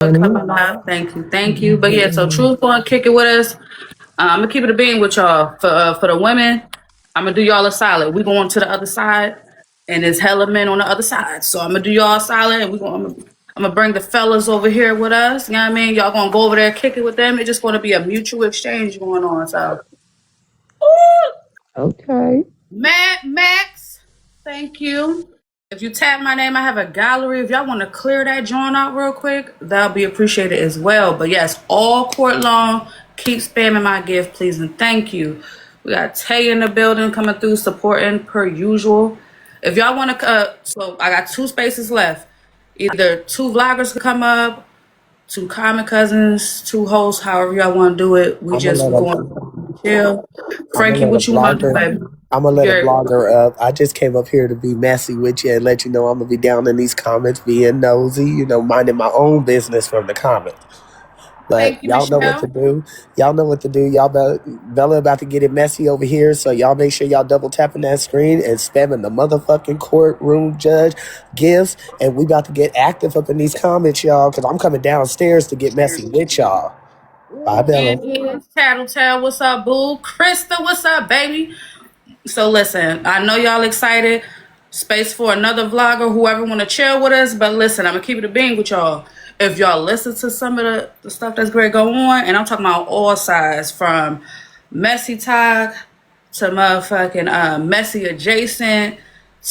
for coming up. Thank you. But yeah, so Truth gonna kick it with us. I'm gonna keep it a bean with y'all for the women. I'm gonna do y'all a solid. We going to the other side, and there's hella men on the other side. So I'm gonna do y'all a solid, and I'm gonna bring the fellas over here with us. You know what I mean? Y'all gonna go over there, kick it with them. It's just gonna be a mutual exchange going on. So, Okay. Max, thank you. If you tap my name, I have a gallery. If y'all want to clear that joint out real quick, that'll be appreciated as well. But yes, all court long, keep spamming my gift, please, and thank you. We got Tay in the building coming through, supporting per usual. If y'all want to, so I got 2 spaces left. Either 2 vloggers could come up, 2 common cousins, 2 hosts, however y'all want to do it. We I'm gonna just let going to chill. Frankie, what you want to do, baby? I'm gonna let a blogger up. I just came up here to be messy with you and let you know I'm gonna be down in these comments being nosy, minding my own business from the comments. But y'all know what to do. Y'all know what to do. Bella about to get it messy over here, so y'all make sure y'all double tapping that screen and spamming the motherfucking courtroom judge gifts. And we about to get active up in these comments, y'all, because I'm coming downstairs to get messy with y'all. Bye, Bella. Tattletale, what's up, boo? Krista, what's up, baby? So listen, I know y'all excited. Space for another vlogger, whoever want to chill with us. But listen, I'm going to keep it a bean with y'all. If y'all listen to some of the stuff that's great going on, and I'm talking about all sides, from messy talk to motherfucking messy adjacent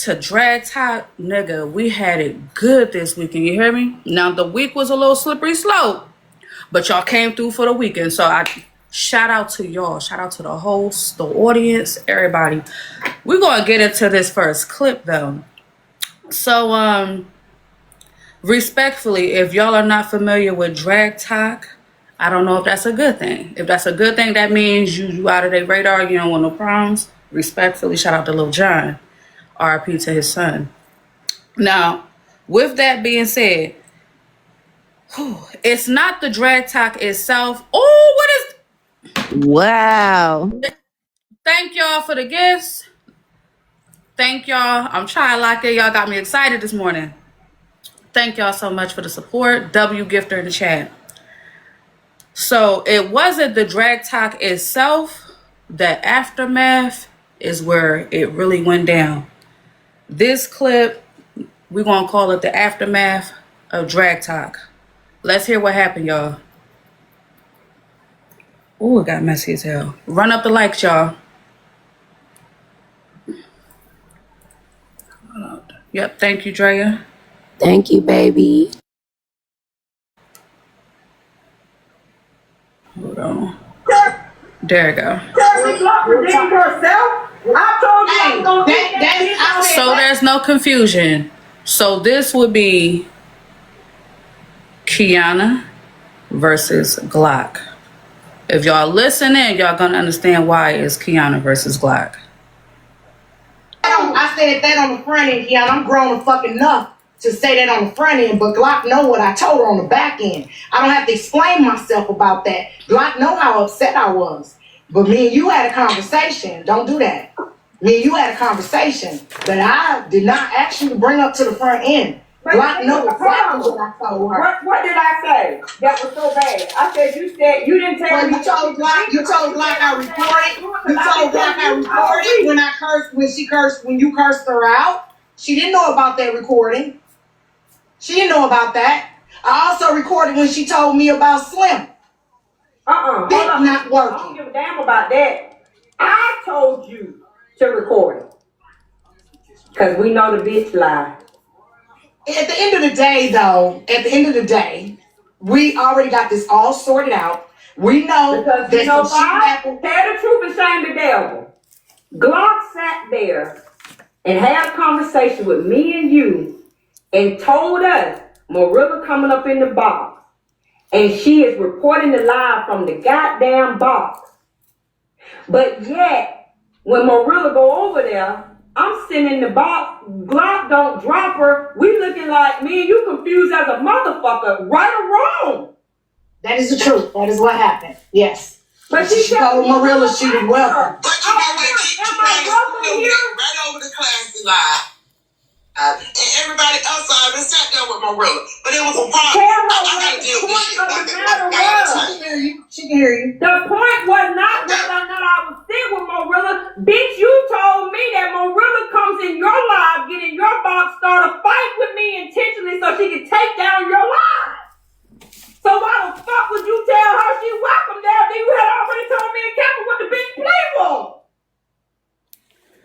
to drag talk, nigga, we had it good this weekend. You hear me? Now, the week was a little slippery slope, but y'all came through for the weekend. So I shout out to y'all. Shout out to the hosts, the audience, everybody. We're going to get into this first clip, though. So, respectfully, if y'all are not familiar with drag talk, I don't know if that's a good thing. If that's a good thing, that means you out of their radar, you don't want no problems. Respectfully, shout out to Lil Jon. RIP to his son. Now, with that being said, it's not the drag talk itself. Oh, what is... Wow. Thank y'all for the gifts. Thank y'all. I'm trying to lock it. Y'all got me excited this morning. Thank y'all so much for the support. W Gifter in the chat. So it wasn't the drag talk itself. The aftermath is where it really went down. This clip, we're going to call it the aftermath of drag talk. Let's hear what happened, y'all. Oh, it got messy as hell. Run up the likes, y'all. Yep, thank you, Drea. Thank you, baby. Hold on. There you go. So there's no confusion. So this would be Kiana versus Glock. If y'all listening, y'all gonna understand why it's Kiana versus Glock. I said that on the front end, Kiana. I'm grown fucking enough to say that on the front end, but Glock know what I told her on the back end. I don't have to explain myself about that. Glock know how upset I was. But me and you had a conversation. Don't do that. Me and you had a conversation that I did not actually bring up to the front end. Glock know exactly what I told her. What did I say that was so bad? I said you didn't tell me. You told Glock I reported. You told Glock I reported when I cursed, when you cursed her out. She didn't know about that recording. She didn't know about that. I also recorded when she told me about Slim. That's not working. I don't give a damn about that. I told you to record it. Because we know the bitch lie. At the end of the day, we already got this all sorted out. We know because that tell the truth and shame the devil. Glock sat there and had a conversation with me and you and told us Marilla coming up in the box and she is reporting the lie from the goddamn box. But yet, when Marilla go over there, I'm sitting in the box, Glock don't drop her. We looking like me and you confused as a motherfucker, right or wrong. That is the truth. That is what happened. Yes. But she told Marilla she was welcome. But you know what? She right over the classy lie. and everybody outside and sat there with Marilla. But it was a problem. Tell her I gotta deal with shit what one the day. matter One at a was. time. She can hear you. She can hear you. The point was not whether or not I was sick with Marilla. Bitch, you told me that Marilla comes in your live, get in your box, start a fight with me intentionally so she can take down your live. So why the fuck would you tell her she's welcome there? Then you had already told me and Kevin what the big play was.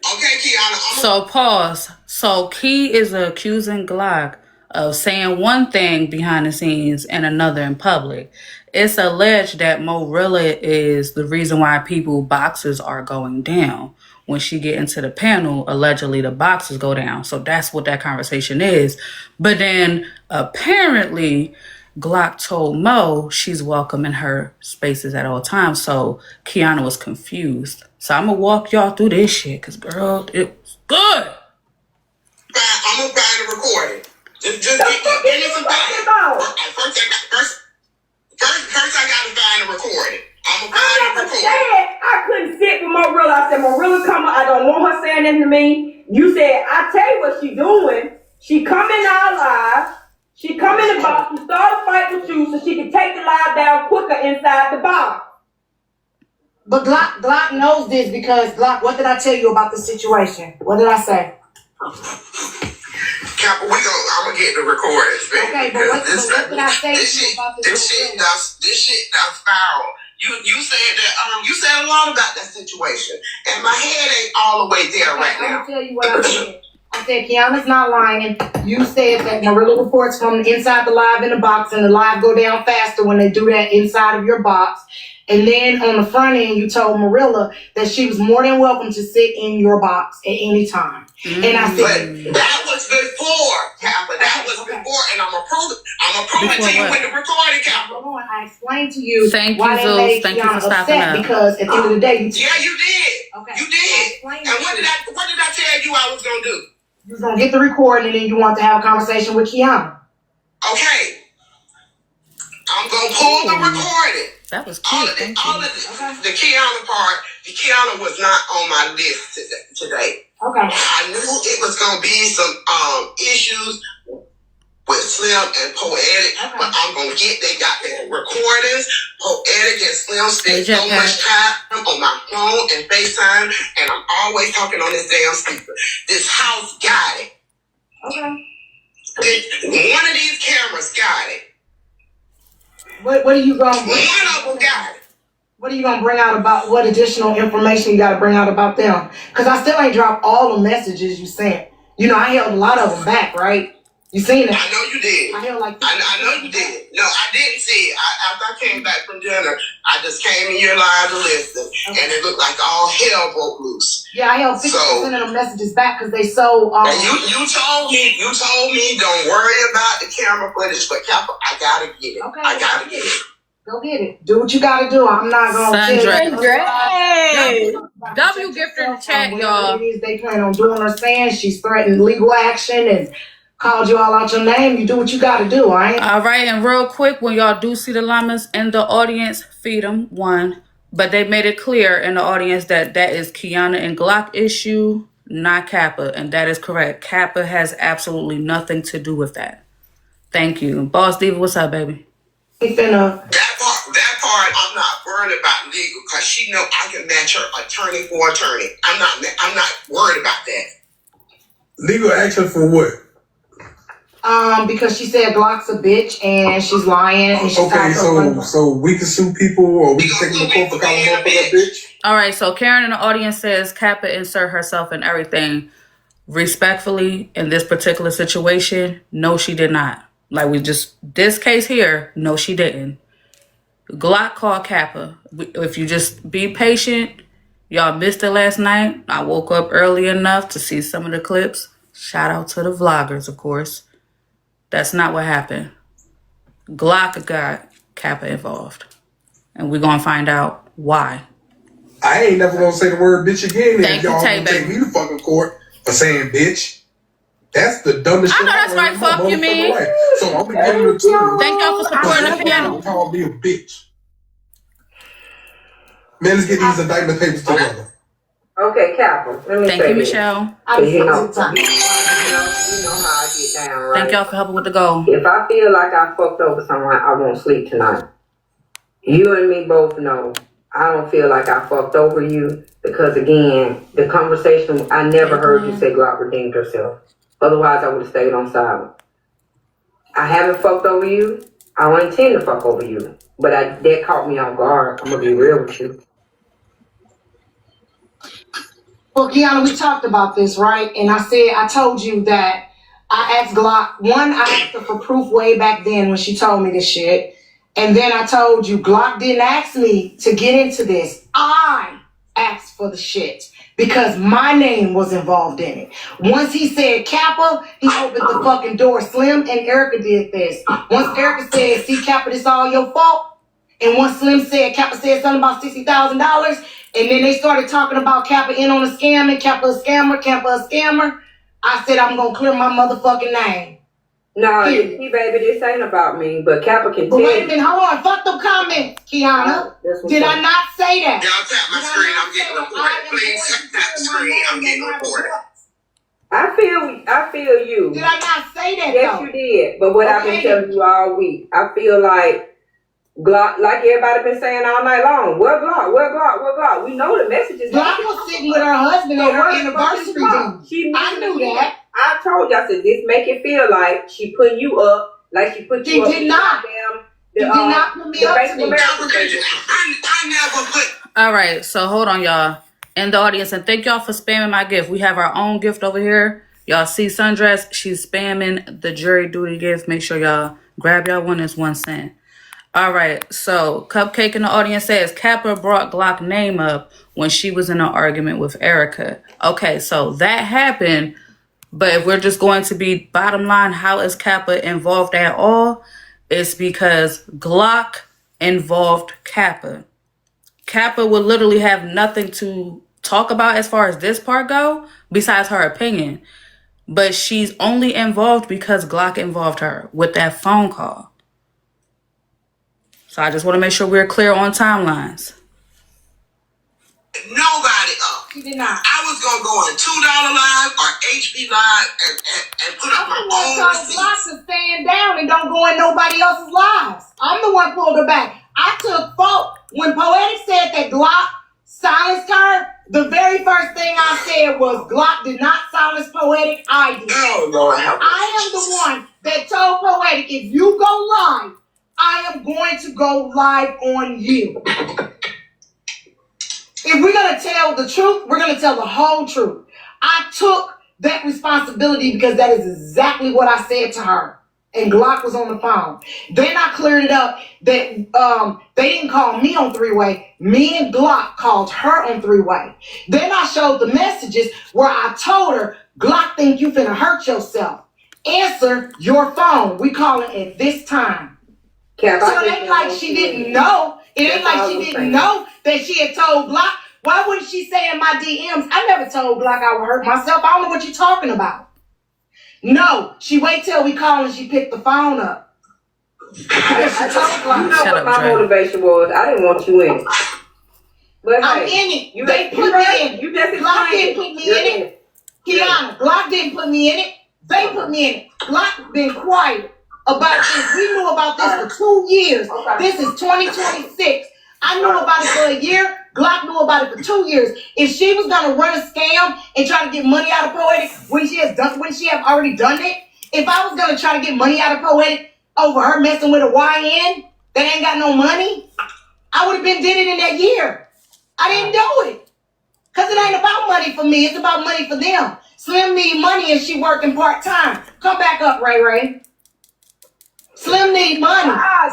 Okay, Kiana. So pause. So Key is accusing Glock of saying one thing behind the scenes and another in public. It's alleged that Marilla is the reason why people boxes are going down. When she get into the panel, allegedly the boxes go down. So that's what that conversation is. But then apparently Glock told Mo she's welcome in her spaces at all times. So Kiana was confused. So I'm going to walk y'all through this shit because, girl, it was good. I'm gonna find the recording. Just give me some time. First, I gotta find the recording. I'm gonna find the recording. I couldn't sit with Marilla. I said, Marilla, come on. I don't want her saying anything to me. You said, I tell you what she doing. She come in our live. She come in the box and start a fight with you so she can take the live down quicker inside the box. But Glock knows this because Glock, what did I tell you about the situation? What did I say? Kappa, I'm gonna get the recordings, baby. Okay, but what did I say this to you shit, about this shit that's foul. You said that you said a lot about that situation, and my head ain't all the way there right now. I'm gonna tell you what I said. I said Kiana's not lying. You said that Marilla reports from inside the live in the box, and the live go down faster when they do that inside of your box. And then on the front end, you told Marilla that she was more than welcome to sit in your box at any time. And I said, but that was before, Kappa. That was before, and I'm gonna prove it to you with the recording, Kappa. I explained to you Thank why you, they Zeus. made Thank you Kiana for stopping upset up. because at the end of the day, Yeah, you did. Okay. You did. And what did I tell you I was gonna do? You was gonna get the recording, and then you want to have a conversation with Kiana. Okay. I'm gonna pull the recording. That was cute. The Kiana part, the Kiana was not on my list today. Okay. I knew it was gonna be some issues with Slim and Poetic, but I'm gonna get they got their recordings. Poetic and Slim spend so much time on my phone and FaceTime, and I'm always talking on this damn speaker. This house got it. Okay. One of these cameras got it. What are you gonna? One of them got it. What are you gonna bring out about what additional information you gotta bring out about them? Because I still ain't dropped all the messages you sent. You know, I held a lot of them back, right? You seen it? I know you did. I held like I know you did. No, I didn't see it. After I came back from dinner, I just came in your live to listen, and it looked like all hell broke loose. Yeah, I held 50% of the messages back because they so. And you told me, don't worry about the camera footage, but Kappa, I gotta get it. Okay, I gotta get it. Go get it. Do what you gotta do. I'm not gonna W gift in the chat, y'all. It is they plan on doing or saying. She's threatened legal action and called you all out your name. You do what you gotta do, all right? All right, and real quick, when y'all do see the llamas in the audience, feed them one. But they made it clear in the audience that that is Kiana and Glock issue, not Kappa, and that is correct. Kappa has absolutely nothing to do with that. Thank you. Boss Diva, what's up, baby? That part, I'm not worried about legal because she know I can match her attorney for attorney. I'm not worried about that. Legal action for what? Because she said Glock's a bitch and she's lying and she's okay. So we can sue people or we can take them to court for calling her a bitch. All right. So Karen in the audience says Kappa insert herself in everything. Respectfully, in this particular situation, no, she did not. Like this case here, no, she didn't. Glock called Kappa. If you just be patient, y'all missed it last night. I woke up early enough to see some of the clips. Shout out to the vloggers, of course. That's not what happened. Glock got Kappa involved. And we're going to find out why. I ain't never going to say the word bitch again. Thank you, y'all Tay, gonna take baby. me to fucking court for saying bitch. That's the dumbest I shit know that's I've right. ever heard Fuck you, in my man. life. So I'm going to give you a two. Thank y'all for supporting the piano. Call me a bitch. Man, let's get these indictment papers together. Okay, Kappa. Let me Thank say you, this. Michelle. You know how I get down, right? Thank y'all for helping with the goal. If I feel like I fucked over someone, I won't sleep tonight. You and me both know I don't feel like I fucked over you because, again, the conversation, I never heard you say Glock redeemed herself. Otherwise, I would have stayed on silent. I haven't fucked over you. I don't intend to fuck over you. But that caught me off guard. I'm going to be real with you. Well, Kiana, we talked about this, right? And I told you that I asked Glock, I asked her for proof way back then when she told me this shit. And then I told you, Glock didn't ask me to get into this. I asked for the shit because my name was involved in it. Once he said Kappa, he opened the fucking door. Slim and Erica did this. Once Erica said, see, Kappa, this all your fault. And once Slim said, Kappa said something about $60,000, and then they started talking about Kappa in on a scam and Kappa a scammer, I said, I'm going to clear my motherfucking name. No, see, baby, this ain't about me, but Kappa can tell you. Wait a minute, hold on. Fuck them comments, Kiana. Did I not say that? Y'all tap my screen, I'm getting reported. Please tap the screen, I'm getting reported. I feel you. Did I not say that, Yes, though? you did. But what I've been telling you all week, I feel like Glock, like everybody been saying all night long, where Glock? We know the messages. Glock was sitting with her husband at her anniversary dinner. I knew that. I told you, I said, this make it feel like she put you up, like she put you up. She did not. She did not put me up to me. I never put. All right, so hold on, y'all. In the audience, and thank y'all for spamming my gift. We have our own gift over here. Y'all see Sundress? She's spamming the jury duty gift. Make sure y'all grab y'all one. It's 1 cent. All right, so Cupcake in the audience says Kappa brought Glock name up when she was in an argument with Erica. Okay, so that happened, but if we're just going to be bottom line, how is Kappa involved at all? It's because Glock involved Kappa. Kappa would literally have nothing to talk about as far as this part go, besides her opinion. But she's only involved because Glock involved her with that phone call. So I just want to make sure we're clear on timelines. Nobody up. She did not. I was gonna go on $2 Live or HB Live and put up my own receipts. Glock to stand down and don't go in nobody else's lives. I'm the one pulled her back. I took fault when Poetic said that Glock silenced her. The very first thing I said was Glock did not silence Poetic. I did. Oh Lord, help me. I am the one that told Poetic, if you go live, I am going to go live on you. If we're going to tell the truth, we're going to tell the whole truth. I took that responsibility because that is exactly what I said to her. And Glock was on the phone. Then I cleared it up that they didn't call me on three-way. Me and Glock called her on three-way. Then I showed the messages where I told her, Glock think you finna hurt yourself. Answer your phone. We calling at this time. So it ain't like she didn't know. It ain't like she didn't know that she had told Glock. Why wouldn't she say in my DMs, I never told Glock I would hurt myself. I don't know what you're talking about. No, she wait till we call and she picked the phone up. She told Glock. You know what my motivation was? I didn't want you in it. But I'm in it. They put me in it. You just Glock didn't put me in it. Kiana, Glock didn't put me in it. They put me in it. Glock been quiet about this. We knew about this for 2 years. This is 2026. I knew about it for a year. Glock knew about it for 2 years. If she was gonna run a scam and try to get money out of Poetic when she have already done it, if I was gonna try to get money out of Poetic over her messing with a YN that ain't got no money, I would have been did it in that year. I didn't do it. Cause it ain't about money for me, it's about money for them. Slim need money and she working part-time. Come back up, Ray Ray. Slim need money.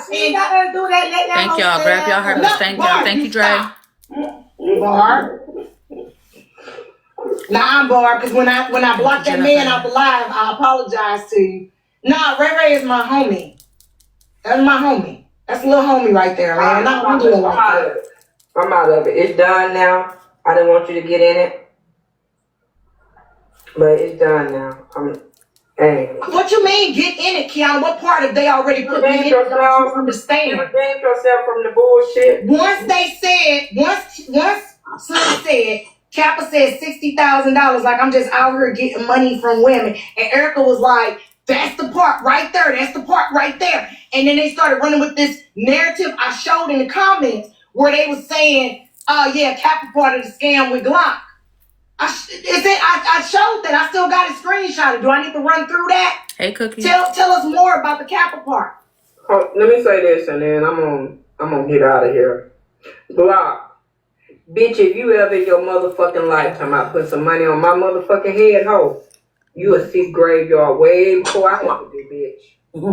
She ain't got to do that. Let that Thank y'all. Grab y'all her. Thank y'all. Thank you, Dre. Barb. Nah, I'm Barb, because when I blocked that man out the live, I apologize to you. Nah, Ray Ray is my homie. That's my homie. That's a little homie right there, man. I'm out of it. It's done now. I didn't want you to get in it. But it's done now. Hey. What you mean, get in it, Kiana? What part of they already put me in? You understand? You redeemed yourself from the bullshit. Once Slim said, Kappa said $60,000, like I'm just out here getting money from women. And Erica was like, that's the part right there. That's the part right there. And then they started running with this narrative I showed in the comments where they was saying, yeah, Kappa part of the scam with Glock. I showed that. I still got it screenshotted. Do I need to run through that? Hey, Cookie. Tell us more about the Kappa part. Oh, let me say this, and then I'm gonna get out of here. Glock, bitch, if you ever in your motherfucking lifetime I put some money on my motherfucking head, ho, you a sick graveyard way before I hit this bitch.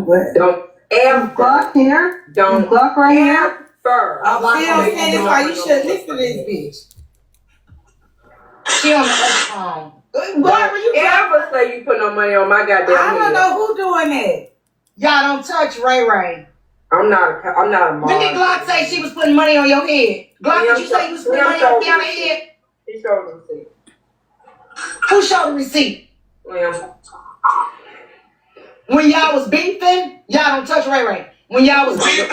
What? Don't ever. Glock here? Don't Glock right here? ever. I'm still saying this why you should listen to this bitch. She on the other phone. Why were you ever say you put no money on my goddamn head? I don't know who doing that. Y'all don't touch Ray Ray. I'm not a mom. When did Glock say she was putting money on your head? Glock, did you say you was putting money on your head? He showed the receipt. Who showed the receipt? Well, When y'all was beefing, y'all don't touch Ray Ray. When y'all was when we were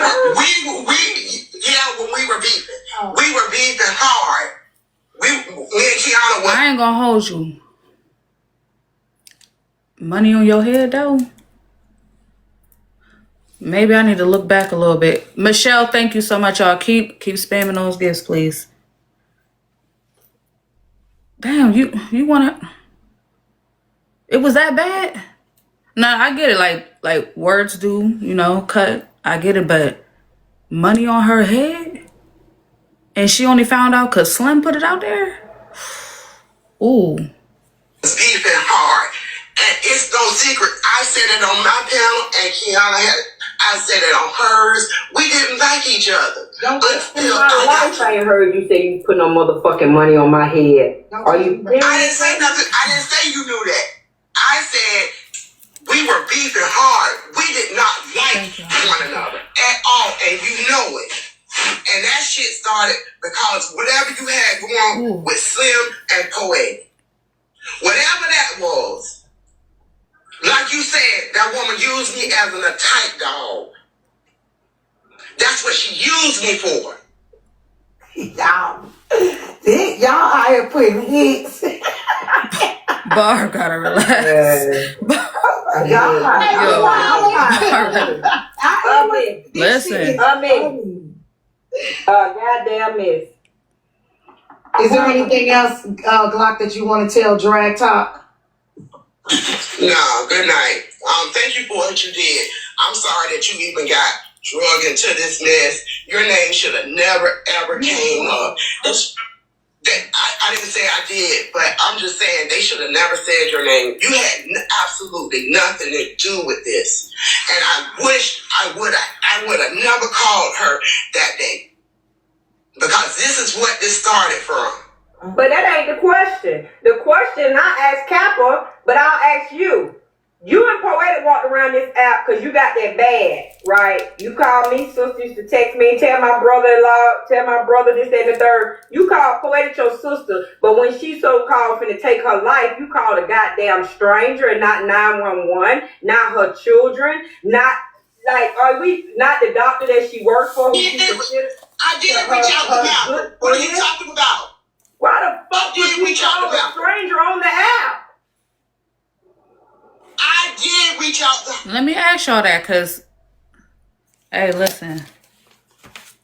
beefing. We were beefing hard. Me and Kiana was. I ain't gonna hold you. Money on your head, though? Maybe I need to look back a little bit. Michelle, thank you so much, y'all. Keep spamming those gifts, please. Damn, you wanna... It was that bad? Nah, I get it. Like words do, cut. I get it, but money on her head? And she only found out because Slim put it out there? Ooh. Beefing hard. And it's no secret. I said it on my panel and Kiana I said it on hers. We didn't like each other. In my life, I ain't heard you say you put no motherfucking money on my head. Are you? I didn't say nothing. I didn't say you knew that. I said we were beefing hard. We did not like one another at all, and you know it. And that shit started because whatever you had going on with Slim and Poetic, whatever that was, like you said, that woman used me as an attack dog. That's what she used me for. Y'all out here putting hits. Bar gotta relax. Listen. Goddamn miss. Is there anything else, Glock, that you want to tell Drag Talk? No, good night. Thank you for what you did. I'm sorry that you even got drug into this mess. Your name should have never, ever came up. I didn't say I did, but I'm just saying they should have never said your name. You had absolutely nothing to do with this. And I wish I would have never called her that day. Because this is what this started from. But that ain't the question. The question I asked Kappa, but I'll ask you. You and Poetic walked around this app because you got that bad, right? You called me, sister used to text me, tell my brother-in-law, tell my brother this, that, and the third. You called Poetic your sister, but when she so-called finna take her life, you called a goddamn stranger and not 911, not her children, not, are we not the doctor that she worked for? I did reach out to Malcolm. What are you talking about? Why the fuck did we call a stranger on the app? I did reach out to... Let me ask y'all that, because, hey, listen.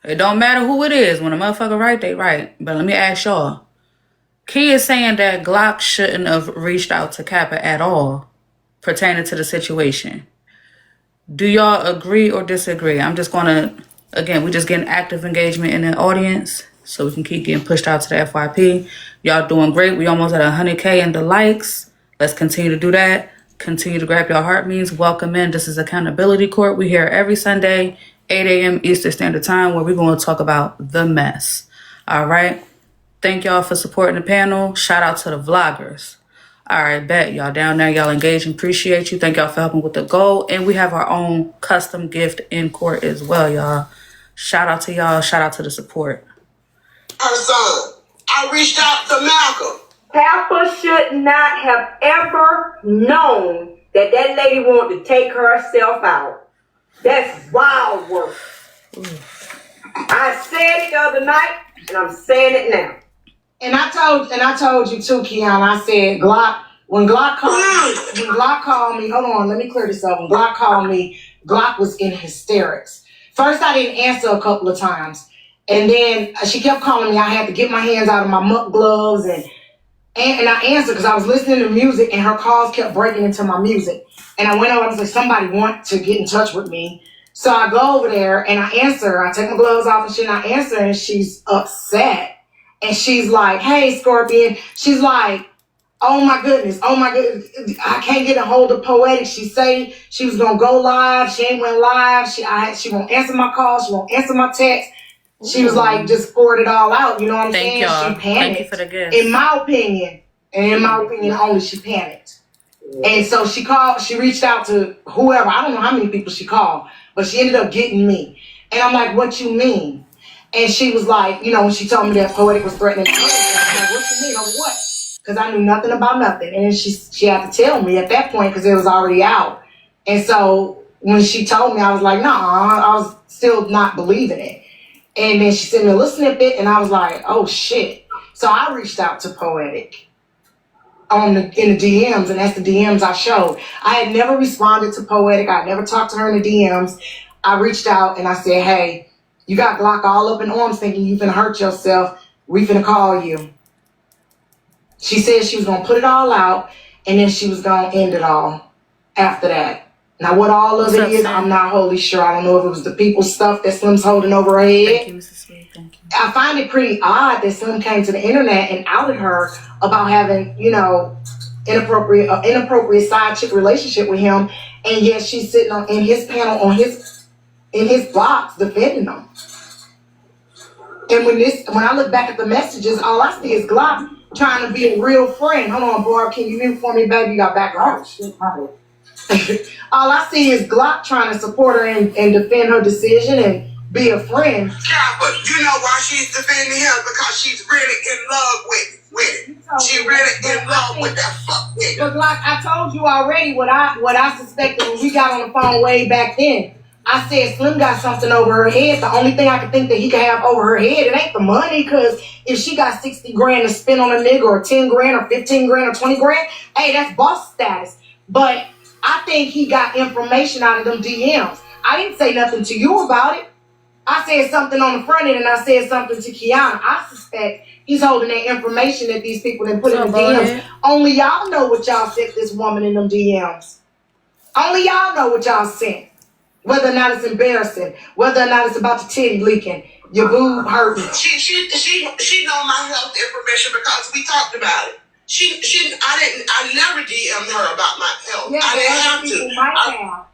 It don't matter who it is. When a motherfucker right, they right. But let me ask y'all. Key is saying that Glock shouldn't have reached out to Kappa at all pertaining to the situation. Do y'all agree or disagree? I'm just going to, again, we just getting active engagement in the audience so we can keep getting pushed out to the FYP. Y'all doing great. We almost at 100K in the likes. Let's continue to do that. Continue to grab your heart means. Welcome in. This is Accountability Court. We're here every Sunday, 8 a.m. Eastern Standard Time, where we're going to talk about the mess. All right. Thank y'all for supporting the panel. Shout out to the vloggers. All right, bet. Y'all down there. Y'all engaged. Appreciate you. Thank y'all for helping with the goal. And we have our own custom gift in court as well, y'all. Shout out to y'all. Shout out to the support. Her son. I reached out to Malcolm. Kappa should not have ever known that that lady wanted to take herself out. That's wild work. I said it the other night, and I'm saying it now. And I told you too, Keon. I said when Glock called me, hold on, let me clear this up. When Glock called me, Glock was in hysterics. First, I didn't answer a couple of times. And then she kept calling me. I had to get my hands out of my muck gloves and I answered because I was listening to music and her calls kept breaking into my music. And I went over, I was like, somebody want to get in touch with me. So I go over there and I answer. I take my gloves off and shit and I answer and she's upset. And she's like, hey, Scorpion. She's like, oh my goodness. I can't get a hold of Poetic. She say she was going to go live. She ain't went live. She won't answer my calls. She won't answer my text. She was like, just poured it all out. You know what I'm saying? Y'all. She panicked. Thank you for the gift. In my opinion, only, she panicked. And so she reached out to whoever. I don't know how many people she called, but she ended up getting me. And I'm like, what you mean? And she was like, when she told me that Poetic was threatening to me, I'm like, what you mean? Or what? Because I knew nothing about nothing. And then she had to tell me at that point because it was already out. And so when she told me, I was like, nah, I was still not believing it. And then she sent me a little snippet, and I was like, oh, shit. So I reached out to Poetic in the DMs, and that's the DMs I showed. I had never responded to Poetic. I never talked to her in the DMs. I reached out, and I said, hey, you got Glock all up in arms thinking you finna hurt yourself. We finna call you. She said she was going to put it all out, and then she was going to end it all after that. Now, what all of it is, I'm not wholly sure. I don't know if it was the people's stuff that Slim's holding over her head. Thank you, Mrs. Sweet. Thank you. I find it pretty odd that Slim came to the internet and outed her about having, inappropriate side chick relationship with him, and yet she's sitting in his panel in his box defending him. And when I look back at the messages, all I see is Glock trying to be a real friend. Hold on, boy, can you mute for me, baby? You got background. All I see is Glock trying to support her and defend her decision and be a friend. Yeah, but you know why she's defending him? Because she's really in love with it. She really in love with that fuck nigga. But Glock, I told you already what I suspected when we got on the phone way back then. I said Slim got something over her head. The only thing I could think that he could have over her head, it ain't the money, because if she got 60 grand to spend on a nigga, or 10 grand or 15 grand or 20 grand, hey, that's boss status. But I think he got information out of them DMs. I didn't say nothing to you about it. I said something on the front end and I said something to Kiana. I suspect he's holding that information that these people didn't put in the DMs. Only y'all know what y'all sent this woman in them DMs. Only y'all know what y'all sent. Whether or not it's embarrassing, whether or not it's about your titty leaking, your boob hurting. She know my health information because we talked about it. I never DM'd her about my health. Yeah, I didn't have to.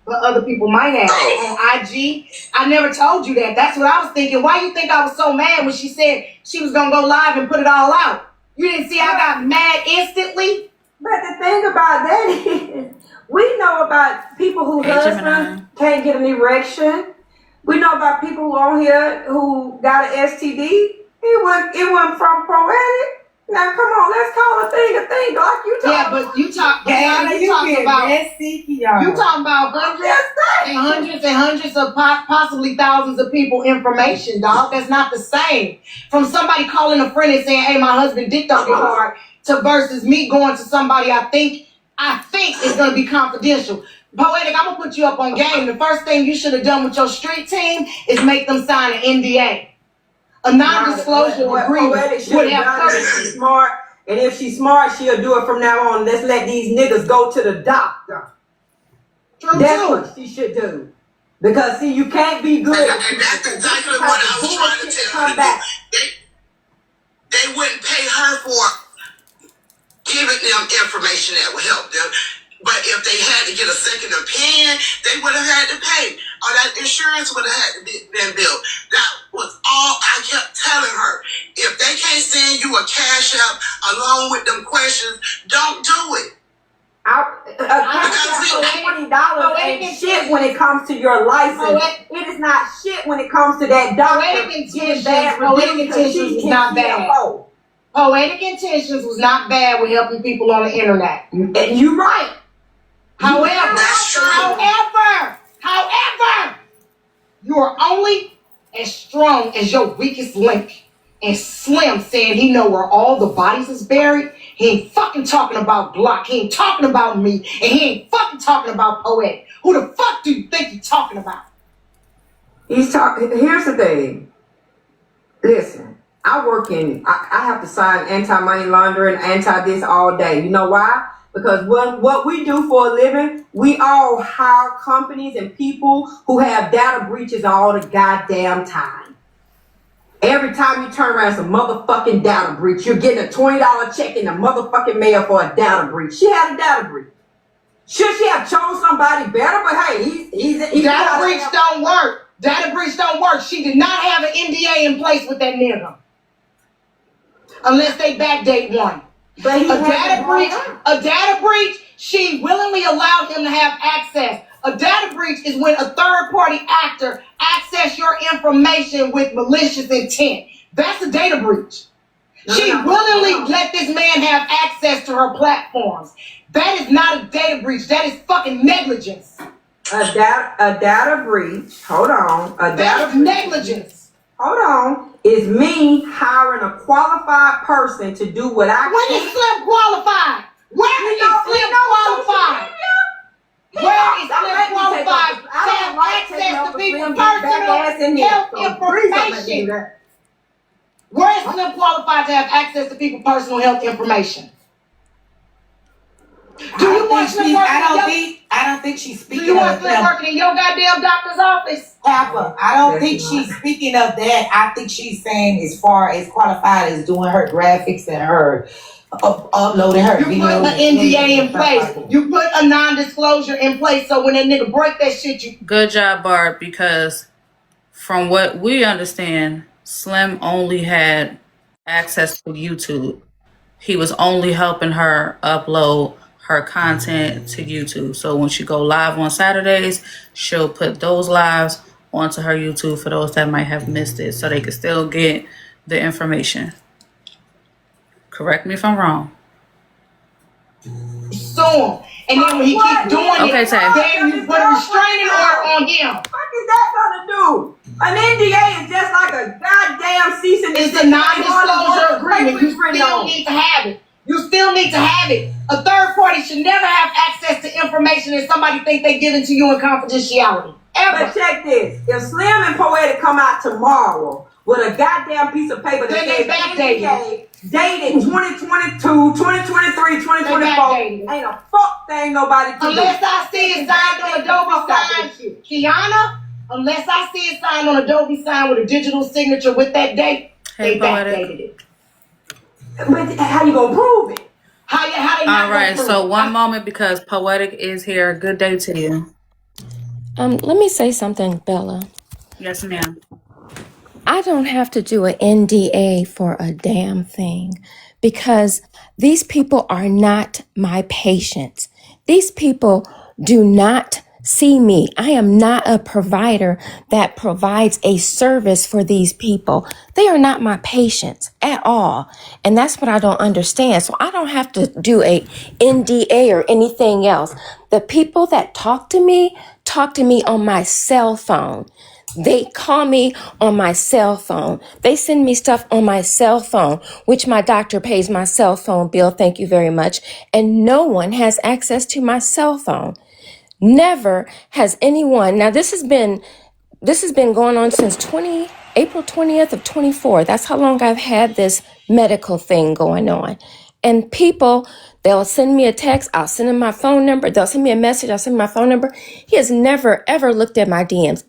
But other people might have. On IG, I never told you that. That's what I was thinking. Why you think I was so mad when she said she was going to go live and put it all out? You didn't see I got mad instantly? But the thing about that is, we know about people whose husbands can't get an erection. We know about people on here who got an STD. It wasn't from Poetic. Now come on, let's call a thing. Like you talking. Yeah, but you talking about hundreds and hundreds of possibly thousands of people information, dog. That's not the same. From somebody calling a friend and saying, "Hey, my husband dick don't get hard," to versus me going to somebody I think is gonna be confidential. Poetic, I'm gonna put you up on game. The first thing you should have done with your street team is make them sign an NDA. A non-disclosure agreement would have covered she's smart, and if she's smart, she'll do it from now on. Let's let these niggas go to the doctor. That's what she should do. Because see, you can't be good. And that's exactly what I was trying to tell her to do. They wouldn't pay her for giving them information that would help them. But if they had to get a second opinion, they would have had to pay. Or that insurance would have had to be billed. That was all I kept telling her. If they can't send you a cash app along with them questions, don't do it. $20 ain't shit when it comes to your license. It is not shit when it comes to that doctor. Poetic intentions was not bad. Poetic intentions was not bad with helping people on the internet. And you're right. However, you are only as strong as your weakest link. and Slim saying he know where all the bodies is buried, he ain't fucking talking about Glock. He ain't talking about me. And he ain't fucking talking about Poetic. Who the fuck do you think he's talking about? He's talking. Here's the thing. Listen, I have to sign anti-money laundering, anti-this all day. You know why? Because what we do for a living, we all hire companies and people who have data breaches all the goddamn time. Every time you turn around, it's a motherfucking data breach. You're getting a $20 check in the motherfucking mail for a data breach. She had a data breach. Should she have chosen somebody better? But hey, he's data breach don't work. Data breach don't work. She did not have an NDA in place with that nigga. Unless they backdate one. But a data breach, she willingly allowed him to have access. A data breach is when a third-party actor access your information with malicious intent. That's a data breach. She willingly let this man have access to her platforms. That is not a data breach. That is fucking negligence. A data breach. Hold on. That is negligence. Hold on. Is me hiring a qualified person to do what I When is Slim qualified? Where is Slim qualified? Where is Slim qualified to have access to people's personal health information? Where is Slim qualified to have access to people's personal health information? Do you want Slim working? I don't think she's speaking. Do you want Slim working in your goddamn doctor's office? Papa, I don't think she's speaking of that. I think she's saying as far as qualified as doing her graphics and her uploading her videos. You put an NDA in place. You put a non-disclosure in place so when that nigga break that shit, you... Good job, Barb, because from what we understand, Slim only had access to YouTube. He was only helping her upload her content to YouTube. So when she go live on Saturdays, she'll put those lives onto her YouTube for those that might have missed it, so they can still get the information. Correct me if I'm wrong. Sue him. And then when he keep doing it, then you put a restraining order on him. What is that gonna do? An NDA is just like a goddamn cease and desist. It's a non-disclosure agreement. You still need to have it. You still need to have it. A third party should never have access to information that somebody think they giving to you in confidentiality. Ever. But check this. If Slim and Poetic come out tomorrow with a goddamn piece of paper that says NDA dated 2022, 2023, 2024, ain't a fuck thing nobody can do. Unless I see it signed on Adobe sign, Kiana, unless I see it signed on Adobe sign with a digital signature with that date, they backdated it. But how you gonna prove it? How they not All right, gonna prove so it? one moment because Poetic is here. Good day to you. Let me say something, Bella. Yes, ma'am. I don't have to do an NDA for a damn thing because these people are not my patients. These people do not see me. I am not a provider that provides a service for these people. They are not my patients at all. And that's what I don't understand. So I don't have to do a NDA or anything else. The people that talk to me on my cell phone. They call me on my cell phone. They send me stuff on my cell phone, which my doctor pays my cell phone bill. Thank you very much. And no one has access to my cell phone. Never has anyone. Now this has been going on since April 20th of 24. That's how long I've had this medical thing going on. And people, they'll send me a text. I'll send them my phone number. They'll send me a message. I'll send my phone number. He has never, ever looked at my DMs,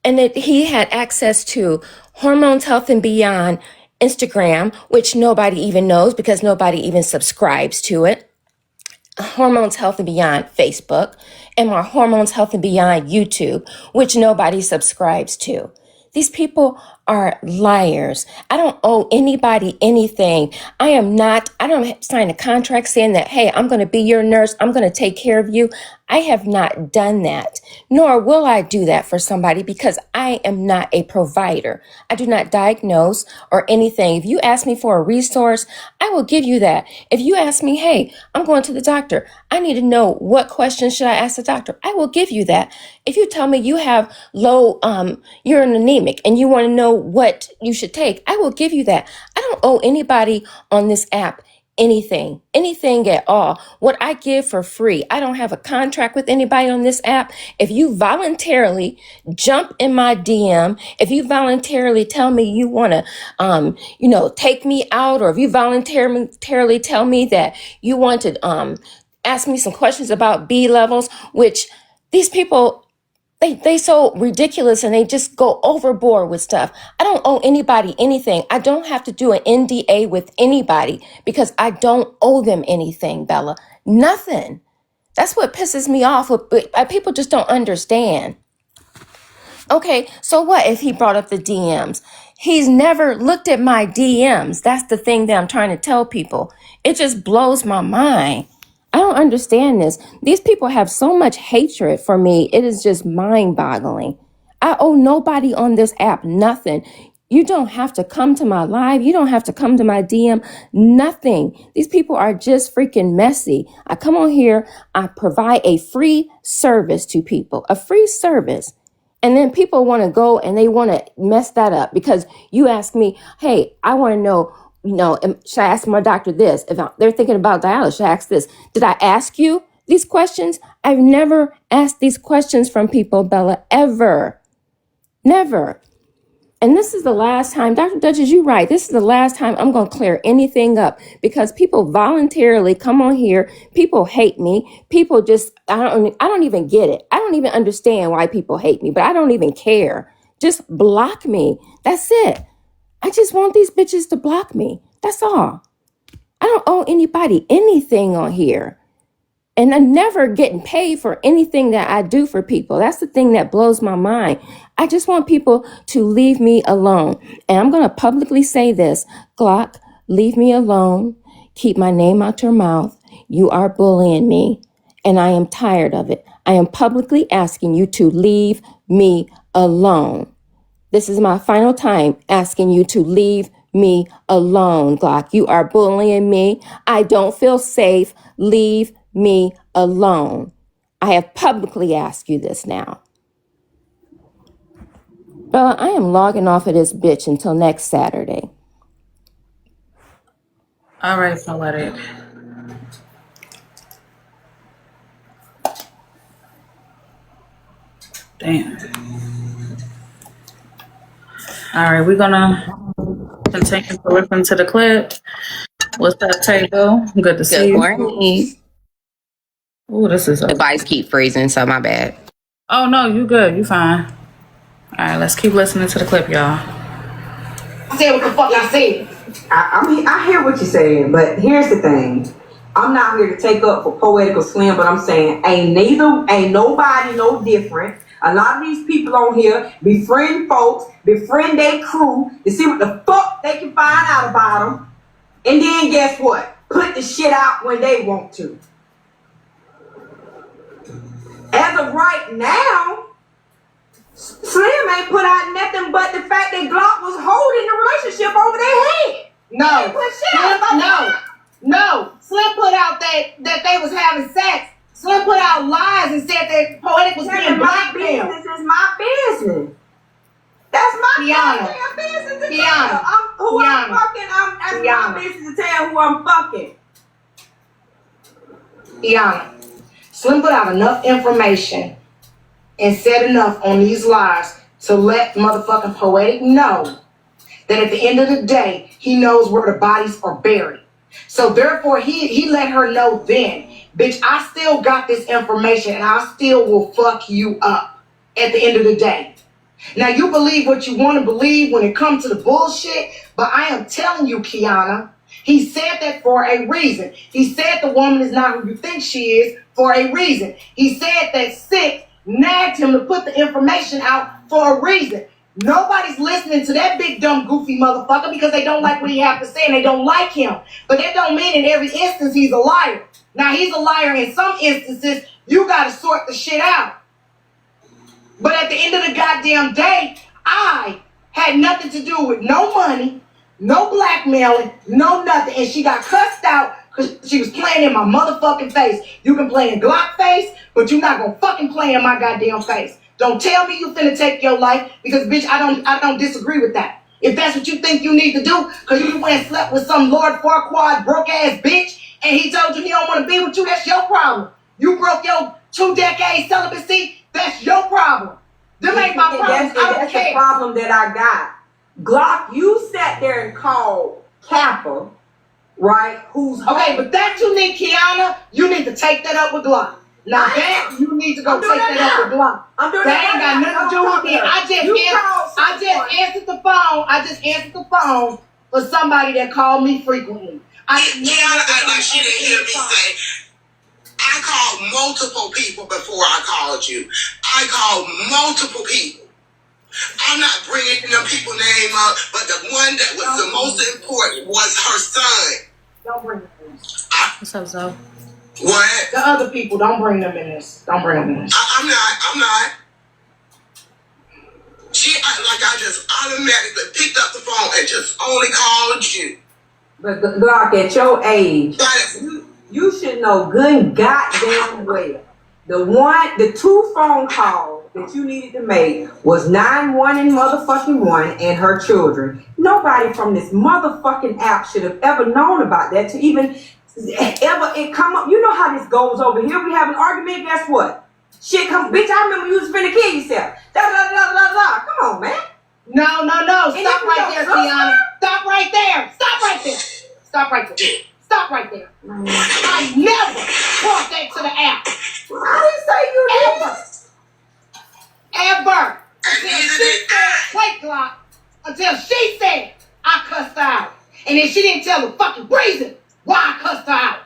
And he had access to Hormones Health and Beyond Instagram, which nobody even knows because nobody even subscribes to it. Hormones Health and Beyond Facebook, and my Hormones Health and Beyond YouTube, which nobody subscribes to. These people are liars. I don't owe anybody anything. I don't sign a contract saying that, hey, I'm going to be your nurse. I'm going to take care of you. I have not done that, nor will I do that for somebody because I am not a provider. I do not diagnose or anything. If you ask me for a resource, I will give you that. If you ask me, hey, I'm going to the doctor, I need to know what questions should I ask the doctor, I will give you that. If you tell me you have low, you're an anemic and you want to know what you should take, I will give you that. I don't owe anybody on this app anything at all. What I give for free, I don't have a contract with anybody on this app. If you voluntarily jump in my DM, if you voluntarily tell me you want to, take me out, or if you voluntarily tell me that you want to ask me some questions about B levels, which these people, they so ridiculous and they just go overboard with stuff. I don't owe anybody anything. I don't have to do an NDA with anybody because I don't owe them anything, Bella. Nothing. That's what pisses me off. People just don't understand. Okay, so what if he brought up the DMs? He's never looked at my DMs. That's the thing that I'm trying to tell people. It just blows my mind. I don't understand this. These people have so much hatred for me. It is just mind-boggling. I owe nobody on this app nothing. You don't have to come to my live. You don't have to come to my DM. Nothing. These people are just freaking messy. I come on here. I provide a free service to people. A free service. And then people want to go and they want to mess that up because you ask me, hey, I want to know, should I ask my doctor this? If they're thinking about dialysis, should I ask this? Did I ask you these questions? I've never asked these questions from people, Bella, ever. Never. And this is the last time, Dr. Duchess, you're right. This is the last time I'm going to clear anything up because people voluntarily come on here. People hate me. People just, I don't even get it. I don't even understand why people hate me, but I don't even care. Just block me. That's it. I just want these bitches to block me. That's all. I don't owe anybody anything on here. And I'm never getting paid for anything that I do for people. That's the thing that blows my mind. I just want people to leave me alone. And I'm going to publicly say this. Glock, leave me alone. Keep my name out your mouth. You are bullying me. And I am tired of it. I am publicly asking you to leave me alone. This is my final time asking you to leave me alone, Glock. You are bullying me. I don't feel safe. Leave me alone. I have publicly asked you this now. Bella, I am logging off of this bitch until next Saturday. All right, Poetic. Damn. All right, we're gonna continue to listen to the clip. What's up, Table? Good to see you. Good morning. Oh, this is the device keep freezing, so my bad. Oh no, you good. You fine. All right, let's keep listening to the clip, y'all. I said what the fuck I said. I hear what you're saying, but here's the thing. I'm not here to take up for Poetical Slim, but I'm saying ain't nobody no different. A lot of these people on here befriend folks, befriend their crew to see what the fuck they can find out about them. And then guess what? Put the shit out when they want to. As of right now, Slim ain't put out nothing but the fact that Glock was holding the relationship over their head. No. Slim put out that they was having sex. Slim put out lies and said that Poetic was being blackmailed. This is my business. That's my goddamn business to tell. I'm fucking. That's my business to tell who I'm fucking. Iana, Slim put out enough information and said enough on these lies to let motherfucking Poetic know that at the end of the day, he knows where the bodies are buried. So therefore, he let her know then, bitch, I still got this information and I still will fuck you up at the end of the day. Now, you believe what you want to believe when it comes to the bullshit, but I am telling you, Kiana, he said that for a reason. He said the woman is not who you think she is for a reason. He said that Six nagged him to put the information out for a reason. Nobody's listening to that big dumb goofy motherfucker because they don't like what he has to say and they don't like him. But that don't mean in every instance he's a liar. Now, he's a liar in some instances. You got to sort the shit out. But at the end of the goddamn day, I had nothing to do with no money, no blackmailing, no nothing. And she got cussed out because she was playing in my motherfucking face. You can play in Glock face, but you're not going to fucking play in my goddamn face. Don't tell me you finna take your life because, bitch, I don't disagree with that. If that's what you think you need to do, because you went and slept with some Lord Farquaad broke ass bitch and he told you he don't want to be with you, that's your problem. You broke your 2-decade celibacy, that's your problem. Them ain't my problems. That's the problem that I got. Glock, you sat there and called Kappa, right? Who's okay, but that you need, Kiana, you need to take that up with Glock. Now that you need to go take that up with Glock. That ain't got nothing to do with me. I just answered the phone. I just answered the phone for somebody that called me frequently. Kiana act like she didn't hear me say, I called multiple people before I called you. I called multiple people. I'm not bringing them people's name up, but the one that was the most important was her son. Don't bring them in. What's up, Zoe? What? The other people, don't bring them in this. Don't bring them in this. I'm not. She act like I just automatically picked up the phone and just only called you. But Glock, at your age, you should know good goddamn well. The 2 phone calls that you needed to make was 9-1 and motherfucking 1 and her children. Nobody from this motherfucking app should have ever known about that to even ever it come up. You know how this goes over here. We have an argument, guess what? Shit come, bitch, I remember you was finna kill yourself. Come on, man. No. Stop right there, Kiana. Stop right there. Stop right there. I never brought that to the app. I didn't say you did. Ever. Wait, Glock. Until she said I cussed her out. And then she didn't tell the fucking reason why I cussed her out.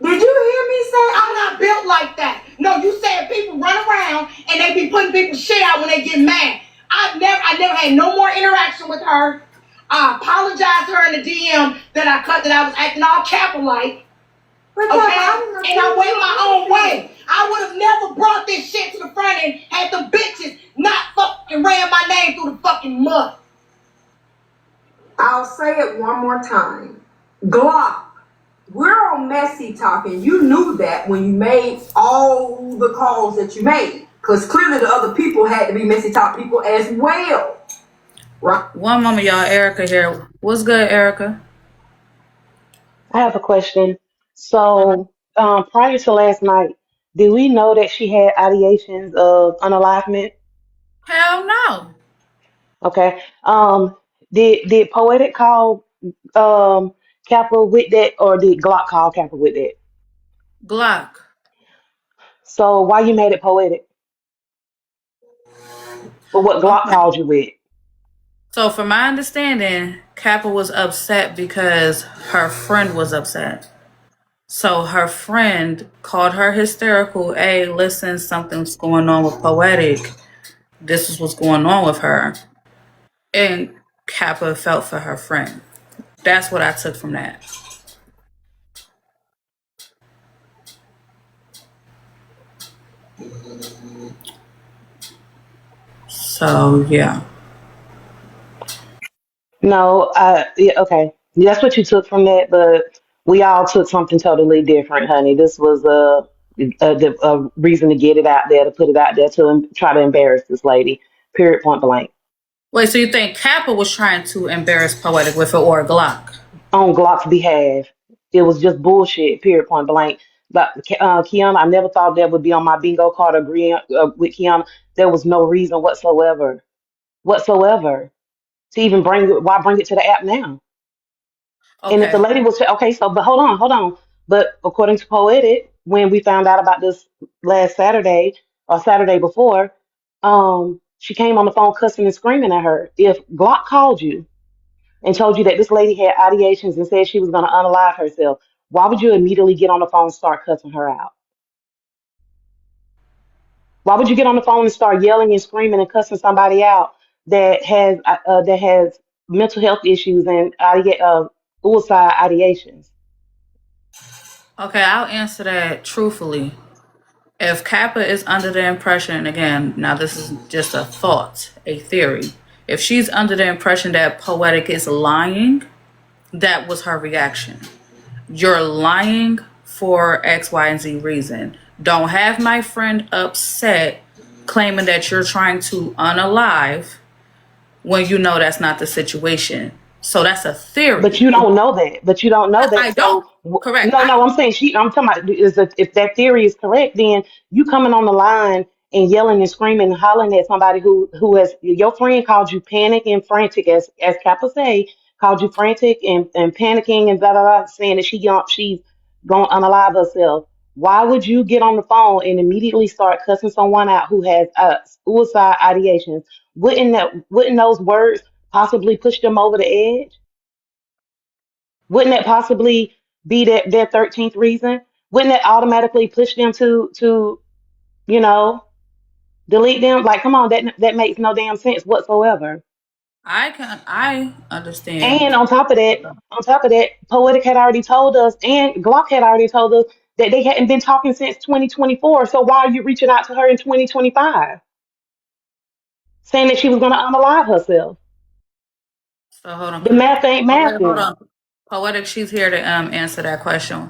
Did you hear me say I'm not built like that? No, you said people run around and they be putting people's shit out when they get mad. I never had no more interaction with her. I apologized to her in the DM that I was acting all Kappa-like. Okay? And I went my own way. I would have never brought this shit to the front and had the bitches not fucking ran my name through the fucking mud. I'll say it one more time. Glock, we're on Messy Talking. You knew that when you made all the calls that you made. Because clearly the other people had to be Messy Talk people as well. Right? One moment, y'all. Erica here. What's good, Erica? I have a question. So, prior to last night, did we know that she had ideations of unalivement? Hell no. Okay. Did Poetic call Kappa with that, or did Glock call Kappa with that? Glock. So why you made it Poetic? For what Glock called you with? So from my understanding, Kappa was upset because her friend was upset. So her friend called her hysterical. Hey, listen, something's going on with Poetic. This is what's going on with her. And Kappa felt for her friend. That's what I took from that. So, yeah. No, yeah, okay. That's what you took from that, but we all took something totally different, honey. This was a reason to get it out there, to put it out there, to try to embarrass this lady, period, point blank. Wait, so you think Kappa was trying to embarrass Poetic with it, or Glock? On Glock's behalf. It was just bullshit, period, point blank. But Kiana, I never thought that would be on my bingo card agreeing with Kiana. There was no reason whatsoever to even bring it. Why bring it to the app now? And if the Okay. lady was okay, so but hold on. But according to Poetic, when we found out about this last Saturday or Saturday before, she came on the phone cussing and screaming at her. If Glock called you and told you that this lady had ideations and said she was going to unalive herself, why would you immediately get on the phone and start cussing her out? Why would you get on the phone and start yelling and screaming and cussing somebody out that has mental health issues and suicide ideations? Okay, I'll answer that truthfully. If Kappa is under the impression, again, now this is just a thought, a theory. If she's under the impression that Poetic is lying, that was her reaction. You're lying for X, Y, and Z reason. Don't have my friend upset claiming that you're trying to unalive when you know that's not the situation. So that's a theory. But you don't know that. But you don't know that. I don't. Correct. No, I'm saying I'm talking about if that theory is correct, then you coming on the line and yelling and screaming and hollering at somebody who has your friend called you panic and frantic, as Kappa say, called you frantic and panicking and blah blah blah, saying that she's gonna unalive herself. Why would you get on the phone and immediately start cussing someone out who has suicide ideations? Wouldn't those words possibly push them over the edge? Wouldn't that possibly be their 13th reason? Wouldn't that automatically push them to delete them? Like, come on, that makes no damn sense whatsoever. I understand. And on top of that, Poetic had already told us, and Glock had already told us that they hadn't been talking since 2024. So why are you reaching out to her in 2025, saying that she was going to unalive herself? So hold on. The math ain't math. Hold on. Poetic, she's here to answer that question.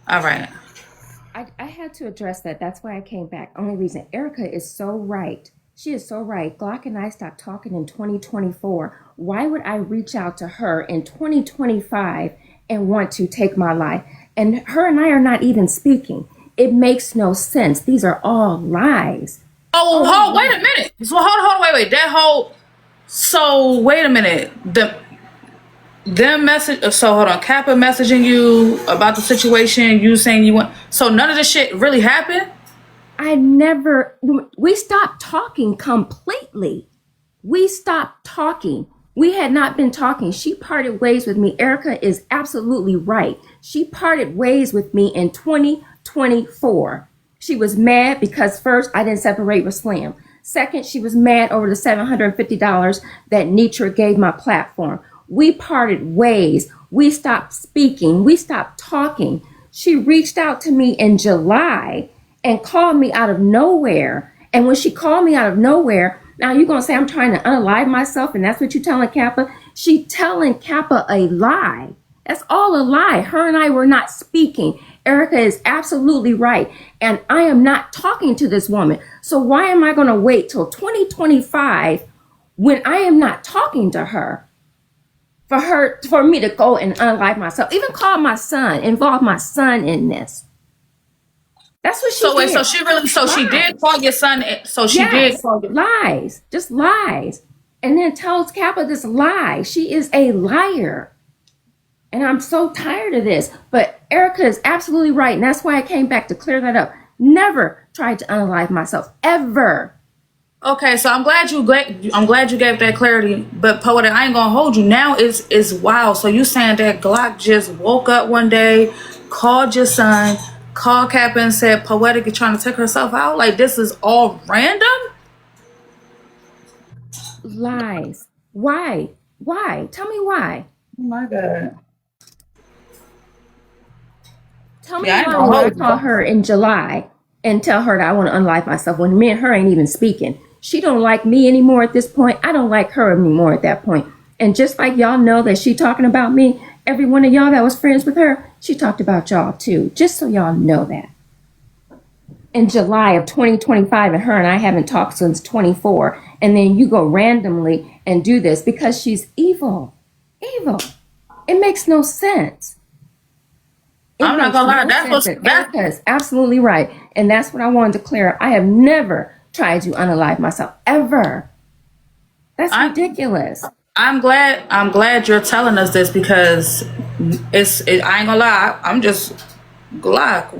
All right. I had to address that. That's why I came back. Only reason. Erica is so right. She is so right. Glock and I stopped talking in 2024. Why would I reach out to her in 2025 and want to take my life? And her and I are not even speaking. It makes no sense. These are all lies. Wait a minute. So wait. So wait a minute. Them message. So hold on. Kappa messaging you about the situation. You saying you want. So none of this shit really happened. We stopped talking completely. We stopped talking. We had not been talking. She parted ways with me. Erica is absolutely right. She parted ways with me in 2024. She was mad because first, I didn't separate with Slim. Second, she was mad over the $750 that Nitra gave my platform. We parted ways. We stopped speaking. We stopped talking. She reached out to me in July and called me out of nowhere. And when she called me out of nowhere, now you're going to say I'm trying to unalive myself, and that's what you're telling Kappa? She telling Kappa a lie. That's all a lie. Her and I were not speaking. Erica is absolutely right. And I am not talking to this woman. So why am I going to wait till 2025 when I am not talking to her for me to go and unalive myself? Even call my son, involve my son in this. That's what she did. She did call your son. So she did call your lies, just lies. And then tells Kappa this lie. She is a liar. And I'm so tired of this. But Erica is absolutely right. And that's why I came back to clear that up. Never tried to unalive myself, ever. Okay, so I'm glad you gave that clarity. But Poetic, I ain't gonna hold you. Now it's wild. So you saying that Glock just woke up one day, called your son, called Kappa and said Poetic is trying to take herself out? Like, this is all random? Lies. Why? Tell me why. Oh my God. Tell me why I call her in July and tell her that I want to unalive myself when me and her ain't even speaking. She don't like me anymore at this point. I don't like her anymore at that point. And just like y'all know that she talking about me, every one of y'all that was friends with her, she talked about y'all too. Just so y'all know that. In July of 2025, and her and I haven't talked since 24. And then you go randomly and do this because she's evil. Evil. It makes no sense. I'm not gonna lie. Erica is absolutely right. And that's what I wanted to clear up. I have never tried to unalive myself, ever. That's ridiculous. I'm glad you're telling us this because I ain't gonna lie. I'm just Glock.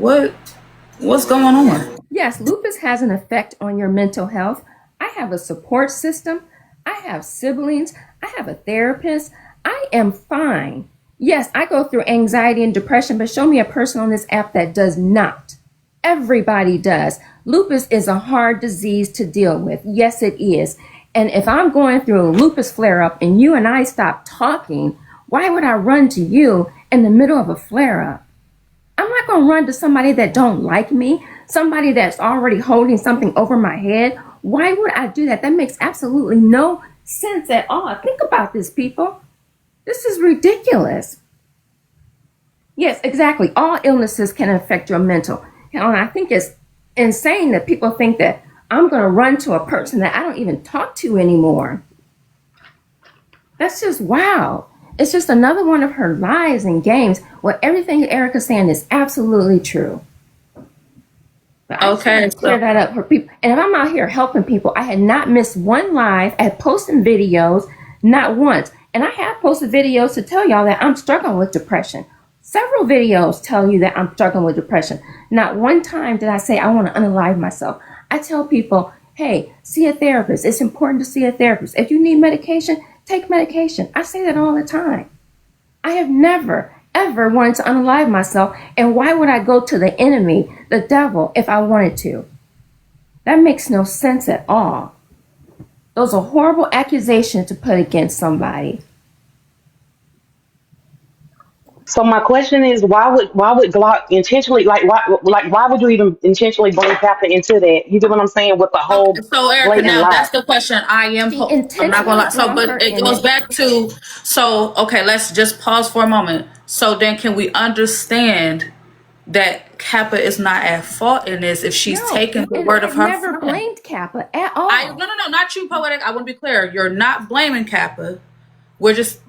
What's going on? Yes, lupus has an effect on your mental health. I have a support system. I have siblings. I have a therapist. I am fine. Yes, I go through anxiety and depression, but show me a person on this app that does not. Everybody does. Lupus is a hard disease to deal with. Yes, it is. And if I'm going through a lupus flare-up and you and I stop talking, why would I run to you in the middle of a flare-up? I'm not going to run to somebody that don't like me, somebody that's already holding something over my head. Why would I do that? That makes absolutely no sense at all. Think about this, people. This is ridiculous. Yes, exactly. All illnesses can affect your mental. And I think it's insane that people think that, I'm going to run to a person that I don't even talk to anymore. That's just wow. It's just another one of her lies and games. Well, everything Erica's saying is absolutely true. But I just want to clear that up for people. And if I'm out here helping people, I had not missed one live. I had posted videos, not once. And I have posted videos to tell y'all that I'm struggling with depression. Several videos tell you that I'm struggling with depression. Not one time did I say I want to unalive myself. I tell people, hey, see a therapist. It's important to see a therapist. If you need medication, take medication. I say that all the time. I have never, ever wanted to unalive myself. And why would I go to the enemy, the devil, if I wanted to? That makes no sense at all. Those are horrible accusations to put against somebody. So my question is, why would Glock intentionally, why would you even intentionally bring Kappa into that? You get what I'm saying with the whole So Erica, blatant now lie. that's the question I'm not gonna lie. So, but it goes back to, okay, let's just pause for a moment. So then can we understand that Kappa is not at fault in this if she's taking the word of her friend? I never blamed Kappa at all. No, not you, Poetic. I want to be clear. You're not blaming Kappa. We're just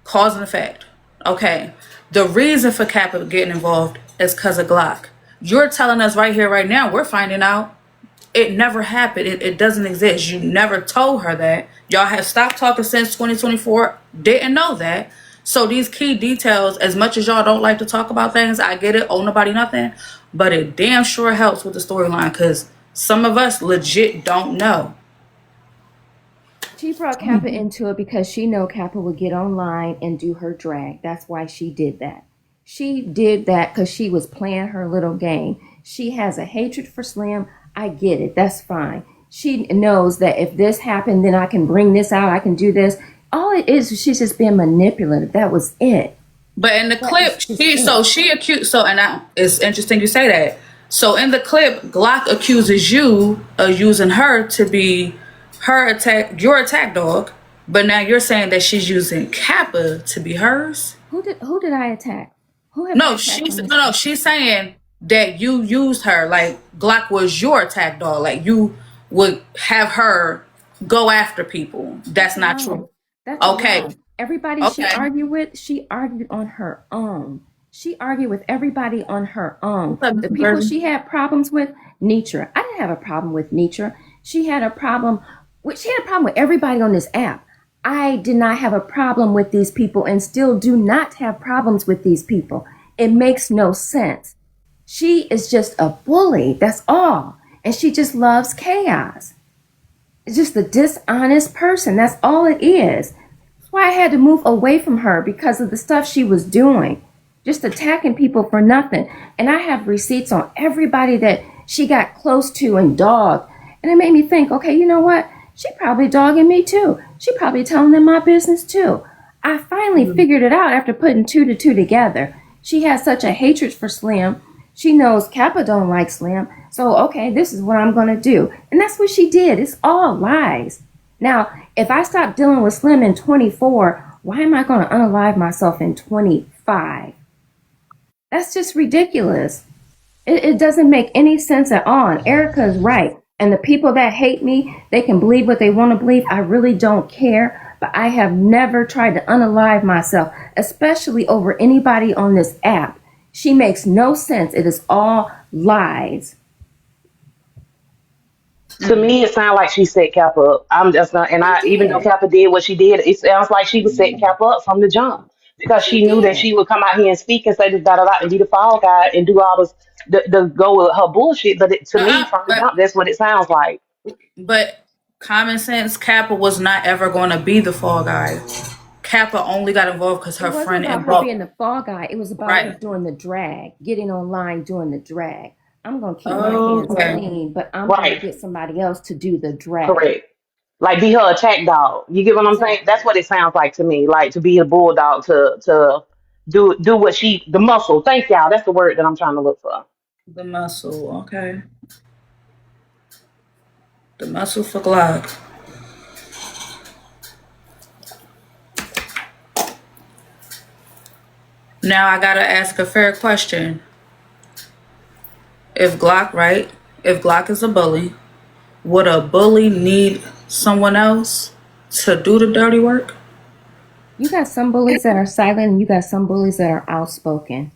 cause and effect. Okay. The reason for Kappa getting involved is because of Glock. You're telling us right here, right now, we're finding out it never happened. It doesn't exist. You never told her that. Y'all have stopped talking since 2024. Didn't know that. So these key details, as much as y'all don't like to talk about things, I get it. Owe nobody nothing. But it damn sure helps with the storyline because some of us legit don't know. She brought Kappa into it because she knew Kappa would get online and do her drag. That's why she did that. She did that because she was playing her little game. She has a hatred for Slim. I get it. That's fine. She knows that if this happened, then I can bring this out. I can do this. All it is, she's just being manipulative. That was it. But in the clip, she accused. It's interesting you say that. So in the clip, Glock accuses you of using her to be your attack dog, but now you're saying that she's using Kappa to be hers. Who did I attack? She's saying that you used her, like Glock was your attack dog, like you would have her go after people. That's not true. That's okay. Everybody she argued with, she argued on her own. She argued with everybody on her own. The people she had problems with, Nitra. I didn't have a problem with Nitra. She had a problem with everybody on this app. I did not have a problem with these people and still do not have problems with these people. It makes no sense. She is just a bully. That's all. And she just loves chaos. It's just a dishonest person. That's all it is. That's why I had to move away from her because of the stuff she was doing. Just attacking people for nothing. And I have receipts on everybody that she got close to and dogged. And it made me think, okay, you know what? She probably dogging me too. She probably telling them my business too. I finally figured it out after putting 2 to 2 together. She has such a hatred for Slim. She knows Kappa don't like Slim. So, okay, this is what I'm going to do. And that's what she did. It's all lies. Now, if I stop dealing with Slim in 24, why am I going to unalive myself in 25? That's just ridiculous. It doesn't make any sense at all. And Erica is right. And the people that hate me, they can believe what they want to believe. I really don't care. But I have never tried to unalive myself, especially over anybody on this app. She makes no sense. It is all lies. To me, it sounds like she set Kappa up. I'm just not, and even though Kappa did what she did, it sounds like she was setting Kappa up from the jump because she knew that she would come out here and speak and say this, da da da, and be the fall guy and do all this, the go with her bullshit. But to me, from the jump, that's what it sounds like. But common sense, Kappa was not ever going to be the fall guy. Kappa only got involved because her friend involved. It wasn't about her being the fall guy. It was about her doing the drag, getting online, doing the drag. I'm going to keep my hands clean, but I'm going to get somebody else to do the drag. Correct. Like be her attack dog. You get what I'm saying? That's what it sounds like to me. Like to be a bulldog to do what the muscle. Thank y'all. That's the word that I'm trying to look for. The muscle. Okay. The muscle for Glock. Now I gotta ask a fair question. If Glock, right, if Glock is a bully, would a bully need someone else to do the dirty work? You got some bullies that are silent and you got some bullies that are outspoken.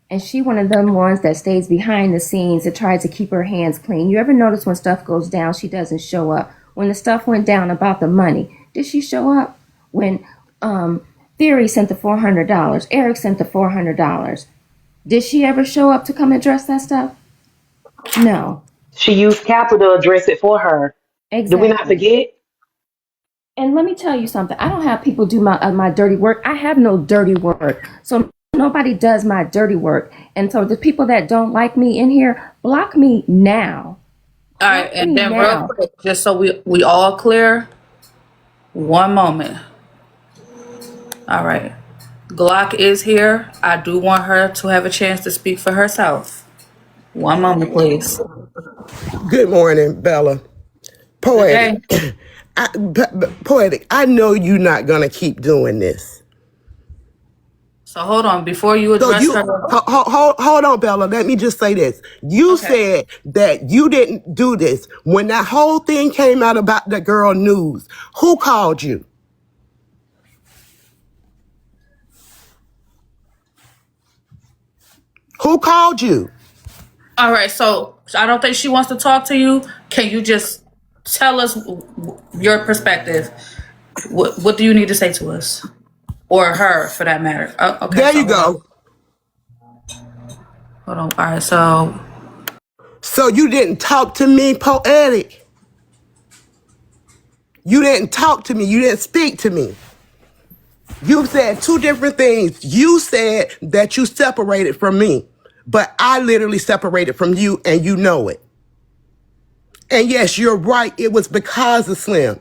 And she one of them ones that stays behind the scenes and tries to keep her hands clean. You ever notice when stuff goes down, she doesn't show up? When the stuff went down about the money, did she show up? When Theory sent the $400, Eric sent the $400, did she ever show up to come address that stuff? No. She used Capital to address it for her. Exactly. Do we not forget? And let me tell you something. I don't have people do my dirty work. I have no dirty work. So nobody does my dirty work. And so the people that don't like me in here, block me now. All right, and then real quick, just so we all clear, one moment. All right. Glock is here. I do want her to have a chance to speak for herself. One moment, please. Good morning, Bella. Poetic. Okay. Poetic, I know you're not going to keep doing this. So hold on. Before you address her. Hold on, Bella. Let me just say this. You said that you didn't do this. When that whole thing came out about the girl news, who called you? Who called you? All right. So I don't think she wants to talk to you. Can you just tell us your perspective? What do you need to say to us? Or her, for that matter. Okay. There you go. Hold on. All right. So you didn't talk to me, Poetic. You didn't talk to me. You didn't speak to me. You said two different things. You said that you separated from me, but I literally separated from you, and you know it. And yes, you're right. It was because of Slim.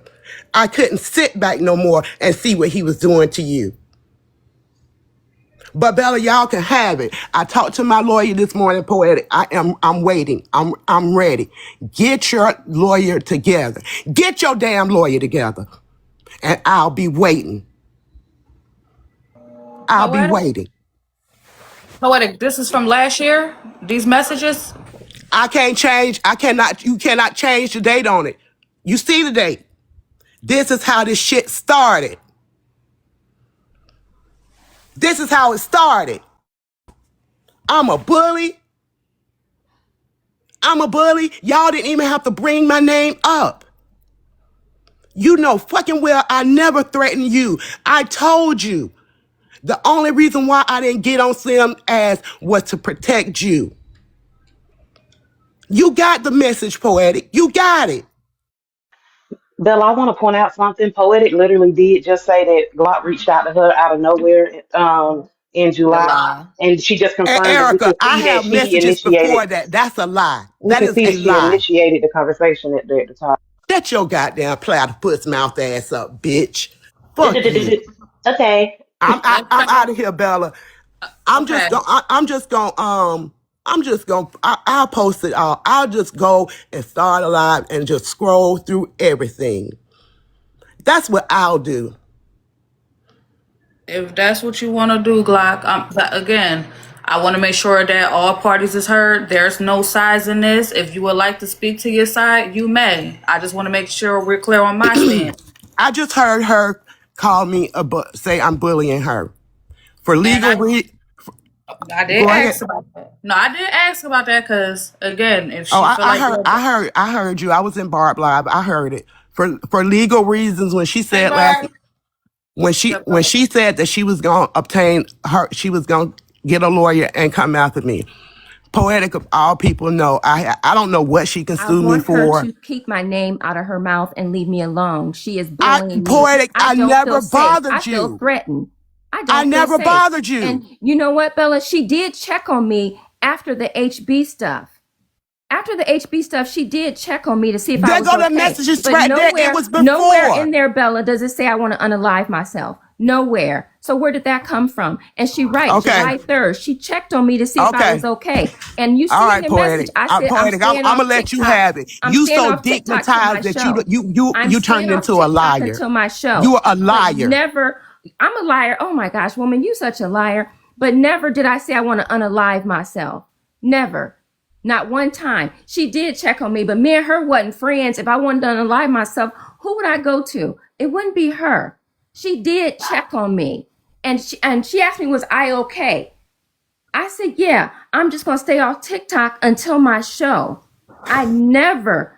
I couldn't sit back no more and see what he was doing to you. But Bella, y'all can have it. I talked to my lawyer this morning, Poetic. I'm waiting. I'm ready. Get your lawyer together. Get your damn lawyer together. And I'll be waiting. I'll be waiting. Poetic, this is from last year? These messages? You cannot change the date on it. You see the date. This is how this shit started. This is how it started. I'm a bully. Y'all didn't even have to bring my name up. You know fucking well I never threatened you. I told you. The only reason why I didn't get on Slim ass was to protect you. You got the message, Poetic. You got it. Bella, I want to point out something. Poetic literally did just say that Glock reached out to her out of nowhere in July. And she just confirmed Erica, I have that messages before that. That's a lie. That is a lie. She initiated the conversation at the top. Shut your goddamn platypus mouth ass up, bitch. Fuck you. Okay. I'm out of here, Bella. I'll post it all. I'll just go and start a live and just scroll through everything. That's what I'll do. If that's what you want to do, Glock, again, I want to make sure that all parties is heard. There's no sides in this. If you would like to speak to your side, you may. I just want to make sure we're clear on my stand. I just heard her call me say I'm bullying her for legal reasons. I did ask about that. No, I did ask about that because, again, if she I heard you. I was in Barb Live. I heard it for legal reasons when she said when she said that she was gonna she was gonna get a lawyer and come after me. Poetic of all people know. I don't know what she can sue me for. I want her to keep my name out of her mouth and leave me alone. She is bullying me. Poetic, I never bothered you. I feel threatened. I never bothered you. And you know what, Bella? She did check on me after the HB stuff. After the HB stuff, she did check on me to see if I was okay. There go the messages right there. It was before. Nowhere in there, Bella, does it say I want to unalive myself. Nowhere. So where did that come from? And she writes July 3rd. She checked on me to see if I was okay. And you see in the message, I said, Poetic, I'm gonna let you have it. You so digmatized that you turned into a liar. Until my show. You are a liar. I'm a liar. Oh my gosh, woman, you such a liar. But never did I say I want to unalive myself. Never. Not one time. She did check on me, but me and her wasn't friends. If I wanted to unalive myself, who would I go to? It wouldn't be her. She did check on me. And she asked me, was I okay? I said, yeah, I'm just going to stay off TikTok until my show. I never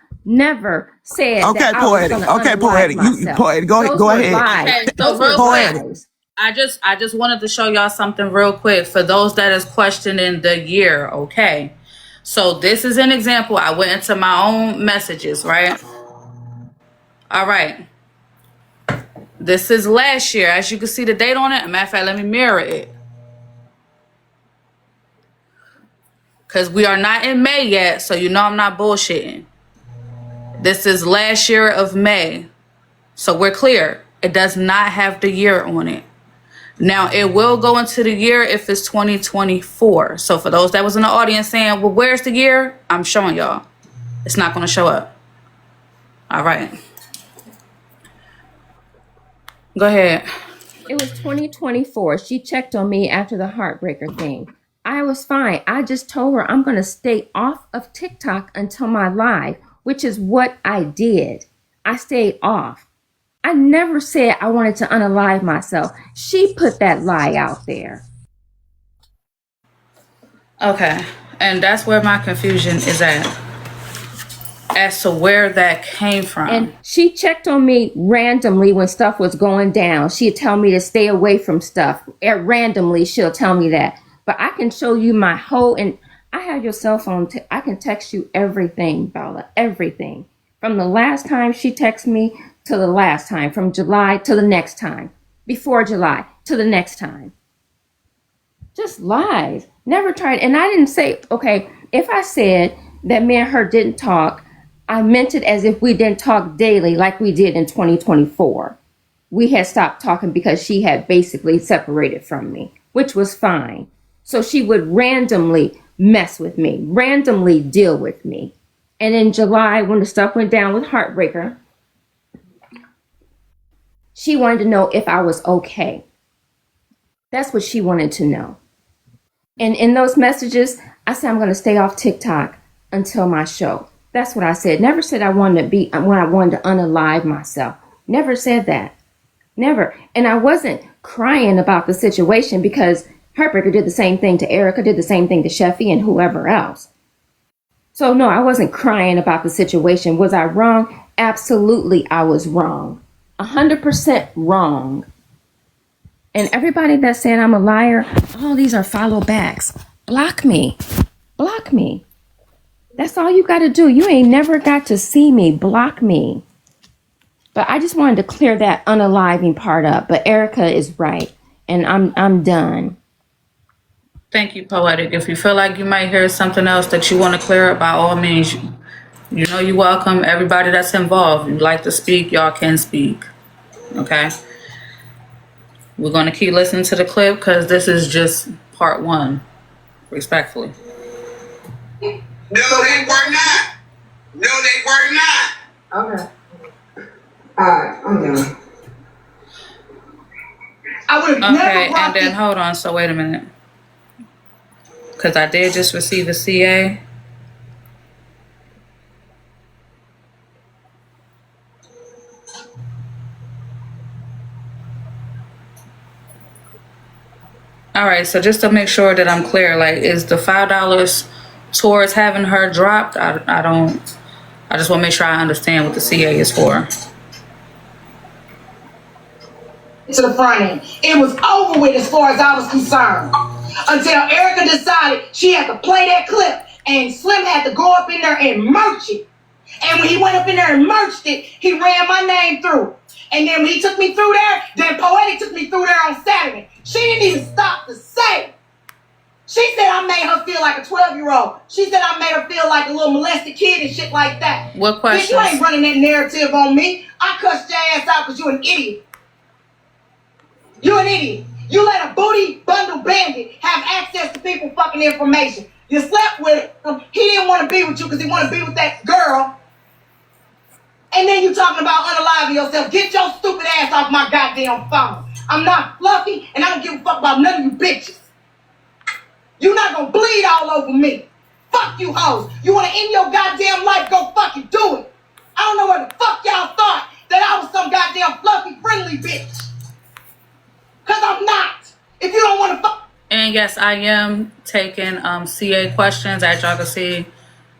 said that I was going to unalive myself. Poetic. Go ahead. Lies. Okay, so real quick, I just wanted to show y'all something real quick for those that is questioning the year, okay? So this is an example. I went into my own messages, right? All right. This is last year. As you can see the date on it. As a matter of fact, let me mirror it. Because we are not in May yet, so you know I'm not bullshitting. This is last year of May. So we're clear. It does not have the year on it. Now, it will go into the year if it's 2024. So for those that was in the audience saying, well, where's the year? I'm showing y'all. It's not going to show up. All right. Go ahead. It was 2024. She checked on me after the Heartbreaker thing. I was fine. I just told her I'm going to stay off of TikTok until my live, which is what I did. I stayed off. I never said I wanted to unalive myself. She put that lie out there. Okay. And that's where my confusion is at. As to where that came from. And she checked on me randomly when stuff was going down. She'd tell me to stay away from stuff. Randomly, she'll tell me that. But I can show you my whole, and I have your cell phone. I can text you everything, Bella, everything. From the last time she texted me to the last time, from July to the next time, before July to the next time. Just lies. Never tried. And I didn't say, okay, if I said that me and her didn't talk, I meant it as if we didn't talk daily like we did in 2024. We had stopped talking because she had basically separated from me, which was fine. So she would randomly mess with me, randomly deal with me. And in July, when the stuff went down with Heartbreaker, she wanted to know if I was okay. That's what she wanted to know. And in those messages, I said, I'm going to stay off TikTok until my show. That's what I said. Never said I wanted to unalive myself. Never said that. Never. And I wasn't crying about the situation because Heartbreaker did the same thing to Erica, did the same thing to Sheffy and whoever else. So no, I wasn't crying about the situation. Was I wrong? Absolutely, I was wrong. 100% wrong. And everybody that's saying I'm a liar, all these are follow backs. Block me. Block me. That's all you got to do. You ain't never got to see me. Block me. But I just wanted to clear that unaliving part up. But Erica is right. And I'm done. Thank you, Poetic. If you feel like you might hear something else that you want to clear up, by all means, you know you're welcome. Everybody that's involved, if you'd like to speak, y'all can speak. Okay? We're going to keep listening to the clip because this is just part one, respectfully. No, they were not. No, they were not. Okay. All right, I'm done. I would have never Okay, brought and then hold on. So wait a minute. Because I did just receive a CA. All right, so just to make sure that I'm clear, like, is the $5 towards having her dropped? I just want to make sure I understand what the CA is for. to the front end. It was over with as far as I was concerned. Until Erica decided she had to play that clip and Slim had to go up in there and merch it. And when he went up in there and merched it, he ran my name through. And then when he took me through there, then Poetic took me through there on Saturday. She didn't even stop to say. She said I made her feel like a 12-year-old. She said I made her feel like a little molested kid and shit like that. What question? Bitch, you ain't running that narrative on me. I cussed your ass out because you an idiot. You an idiot. You let a booty bundle bandit have access to people's fucking information. You slept with him. He didn't want to be with you because he wanted to be with that girl. And then you talking about unaliving yourself. Get your stupid ass off my goddamn phone. I'm not fluffy and I don't give a fuck about none of you bitches. You're not gonna bleed all over me. Fuck you hoes. You wanna end your goddamn life, go fucking do it. I don't know what the fuck y'all thought that I was some goddamn fluffy, friendly bitch. Cause I'm not. If you don't wanna fuck. And yes, I am taking CA questions. As y'all can see,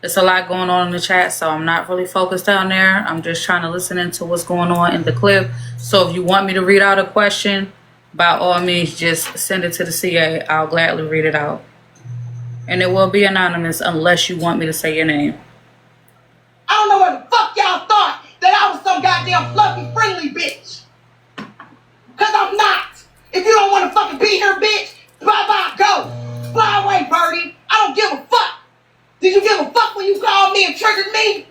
there's a lot going on in the chat, so I'm not really focused down there. I'm just trying to listen into what's going on in the clip. So if you want me to read out a question, by all means, just send it to the CA. I'll gladly read it out. And it will be anonymous unless you want me to say your name. I don't know what the fuck y'all thought that I was some goddamn fluffy, friendly bitch. Cause I'm not. If you don't want to fucking be here, bitch, bye-bye, go. Fly away, birdie. I don't give a fuck. Did you give a fuck when you called me and triggered me?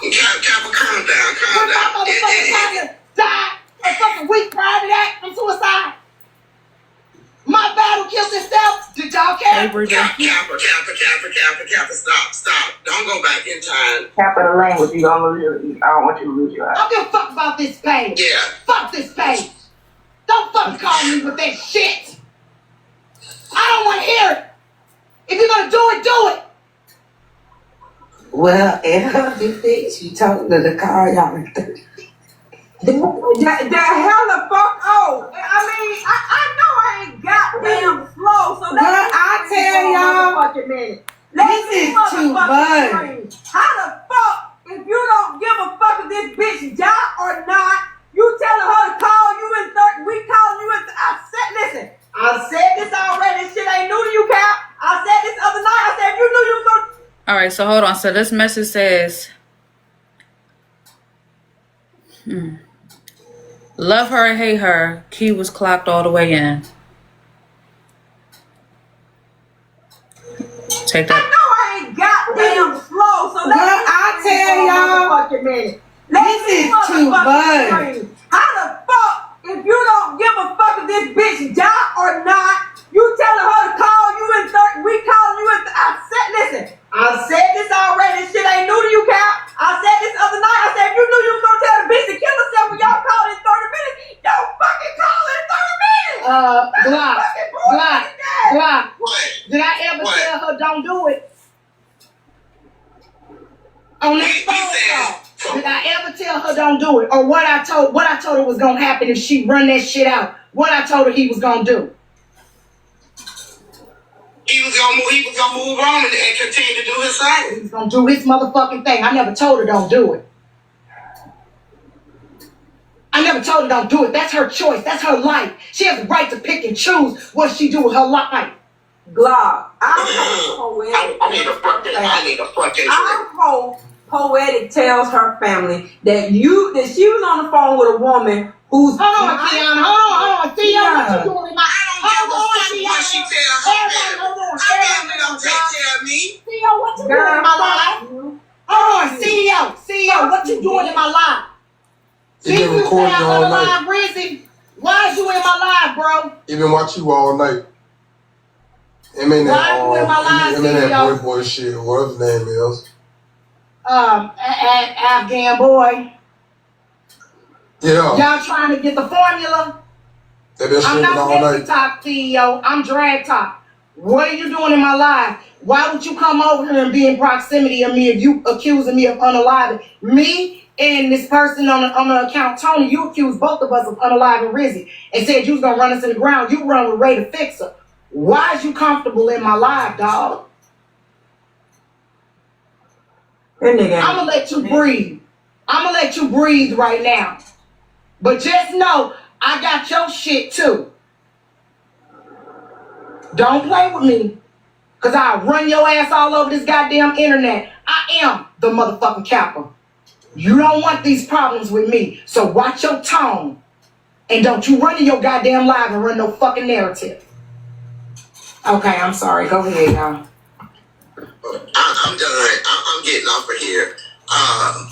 Kappa, calm down, calm When down. my motherfucking partner died a fucking week prior to that from suicide. My battle killed itself. Did y'all care? Hey, Kappa, stop. Don't go back in time. Kappa the language, you gonna lose. I don't want you to lose your I eye. don't give a fuck about this page. Yeah. Fuck this page. Don't fucking call me with that shit. I don't want to hear it. If you're gonna do it, do it. Well, in her defense, she told her to call y'all in 30. The hell the fuck oh! I mean, I know I ain't goddamn slow, so Well, I tell y'all, fucking minute. this is too much. How the fuck, if you don't give a fuck if this bitch die or not, you telling her to call you in 30, we calling you in, listen, I said this already, this shit ain't new to you, Cap. I said this other night, I said if you knew you was gonna. All right, so hold on. So this message says, love her or hate her, Key was clocked all the way in. Take I that. know I ain't goddamn slow, so Well, I tell y'all, fucking minute. this is too much. How the fuck, if you don't give a fuck if this bitch die or not, you telling her to call you in 30, we calling you in, listen, I said this already, this shit ain't new to you, Cap. I said this other night, I said if you knew you was gonna tell the bitch to kill herself when y'all called in 30 minutes, don't fucking call in 30 minutes. Glock. Did I ever tell her don't do it? On this phone call. Did I ever tell her don't do it? Or what I told her was gonna happen if she run that shit out? What I told her he was gonna do? He was gonna move on and continue to do his thing. He was gonna do his motherfucking thing. I never told her don't do it. I never told her don't do it. That's her choice. That's her life. She has the right to pick and choose what she do with her life. Glock, I need a fucking I hope Poetic tells her family that she was on the phone with a woman who's. Hold on, Kiana. Hold on. See what you doing in my. Hold on, what she tells her family. Her family don't take care of me. CEO, what you doing in my life? Hold on, CEO, what you doing in my life? He been recording you all night. Live, Rizzy. Why is you in my live, bro? He been watching you all night. Him and that boy shit, whatever his name is. Afghan boy. Yeah. Y'all trying to get the formula? They been I'm streaming not all Sexy night. Talk CEO. I'm Drag Talk. What are you doing in my life? Why would you come over here and be in proximity of me if you accusing me of unaliving me and this person on the account, Tony? You accused both of us of unaliving Rizzy and said you was gonna run us in the ground. You run with Ray to fix her. Why is you comfortable in my life, dog? I'm gonna let you breathe. I'm gonna let you breathe right now. But just know, I got your shit too. Don't play with me, because I'll run your ass all over this goddamn internet. I am the motherfucking Kappa. You don't want these problems with me, so watch your tone. And don't you run in your goddamn live and run no fucking narrative. Okay, I'm sorry. Go ahead, y'all. I'm done. I'm getting off of here. I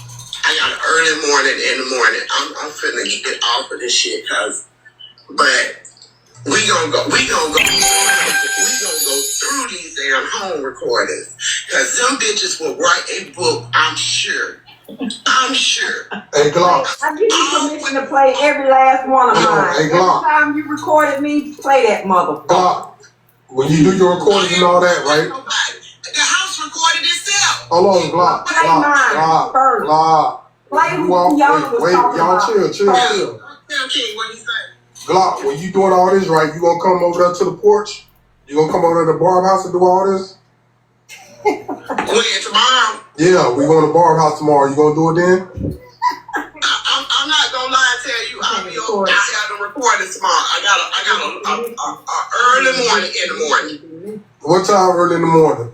got an early morning in the morning. I'm finna get off of this shit, but we gonna go through these damn home recordings, cause them bitches will write a book. I'm sure. Hey, Glock. I give you permission to play every last one of mine. Hey, Glock. Every time you recorded me, play that motherfucker. Glock. When you do your recordings and all that, right? The house recorded itself. Hold on, Glock. Play who y'all was wait, talking y'all about. chill. Tell King what he say. Glock, when you doing all this right, you gonna come over there to the porch? You gonna come over to the Barb House and do all this? When, tomorrow? Yeah, we going to Barb House tomorrow. You gonna do it then? I'm not gonna lie and tell you I'll be over. I got the recording tomorrow. I got a early morning in the morning. What time early in the morning?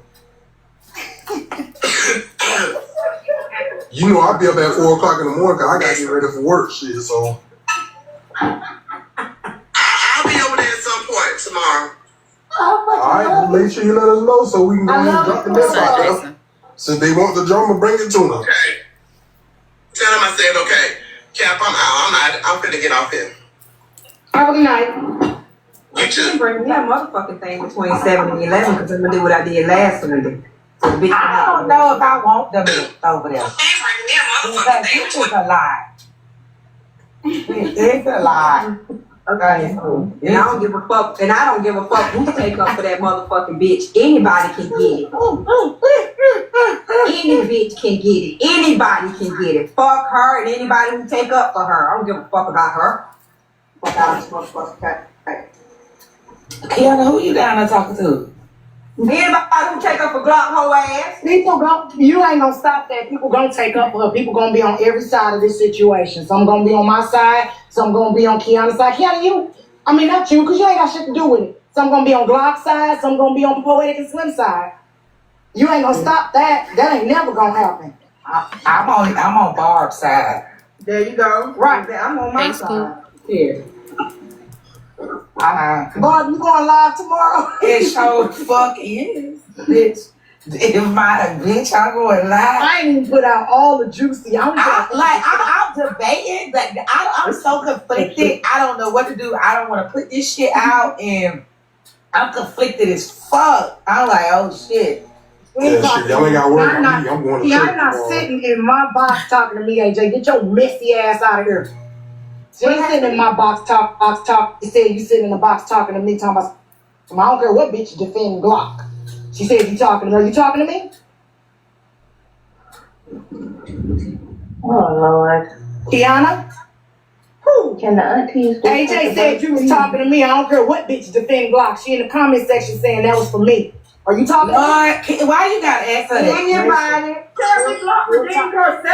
You know I'll be up at 4 o'clock in the morning because I gotta get ready for work, shit. So I'll be over there at some point tomorrow. all right, make sure you let us know so we can go ahead and drop the next out there. Since they want the drummer, bring it to them. Okay. Tell them I said okay. Cap, I'm out. I'm finna get off here. Have a good night. You too. Bring me that motherfucking thing between 7 and 11 because I'm gonna do what I did last Sunday. So the bitch I don't know if I want them over there. Motherfucking thing It's a lie. It's a lie. Okay. And I don't give a fuck. And I don't give a fuck who take up for that motherfucking bitch. Anybody can get it. Any bitch can get it. Anybody can get it. Fuck her and anybody who take up for her. I don't give a fuck about her. Fuck out of this motherfucker. Kiana, who you down there talking to? Anybody who take up for Glock hoe ass. People you ain't gonna stop that. People gonna take up for her. People gonna be on every side of this situation. Some gonna be on my side. Some gonna be on Kiana's side. Kiana, not you, because you ain't got shit to do with it. Some gonna be on Glock's side. Some gonna be on Poetic and Slim side. You ain't gonna stop that. That ain't never gonna happen. I'm on Barb's side. There you go. Right. I'm on my side. Yeah. Barb, you going live tomorrow? It sure fuck is, bitch. If my bitch, I'm going live. I ain't even put out all the juicy. I'm debating. Like I'm so conflicted. I don't know what to do. I don't want to put this shit out, and I'm conflicted as fuck. I'm like, oh shit. Yeah, shit, y'all ain't got to worry about me. I'm going to church I'm not sitting in my box talking to me, AJ. Get your messy ass out of here. She ain't sitting in my box talk. She said you sitting in the box talking to me, talking about. I don't care what bitch you defend Glock. She said you talking to her. You talking to me? Oh Lord. Kiana? Who? Can the aunties? AJ said you was talking to me. I don't care what bitch defend Glock. She in the comment section saying that was for me. Are you talking to me? Why you gotta ask her that? Anybody. Tell me Glock redeemed herself.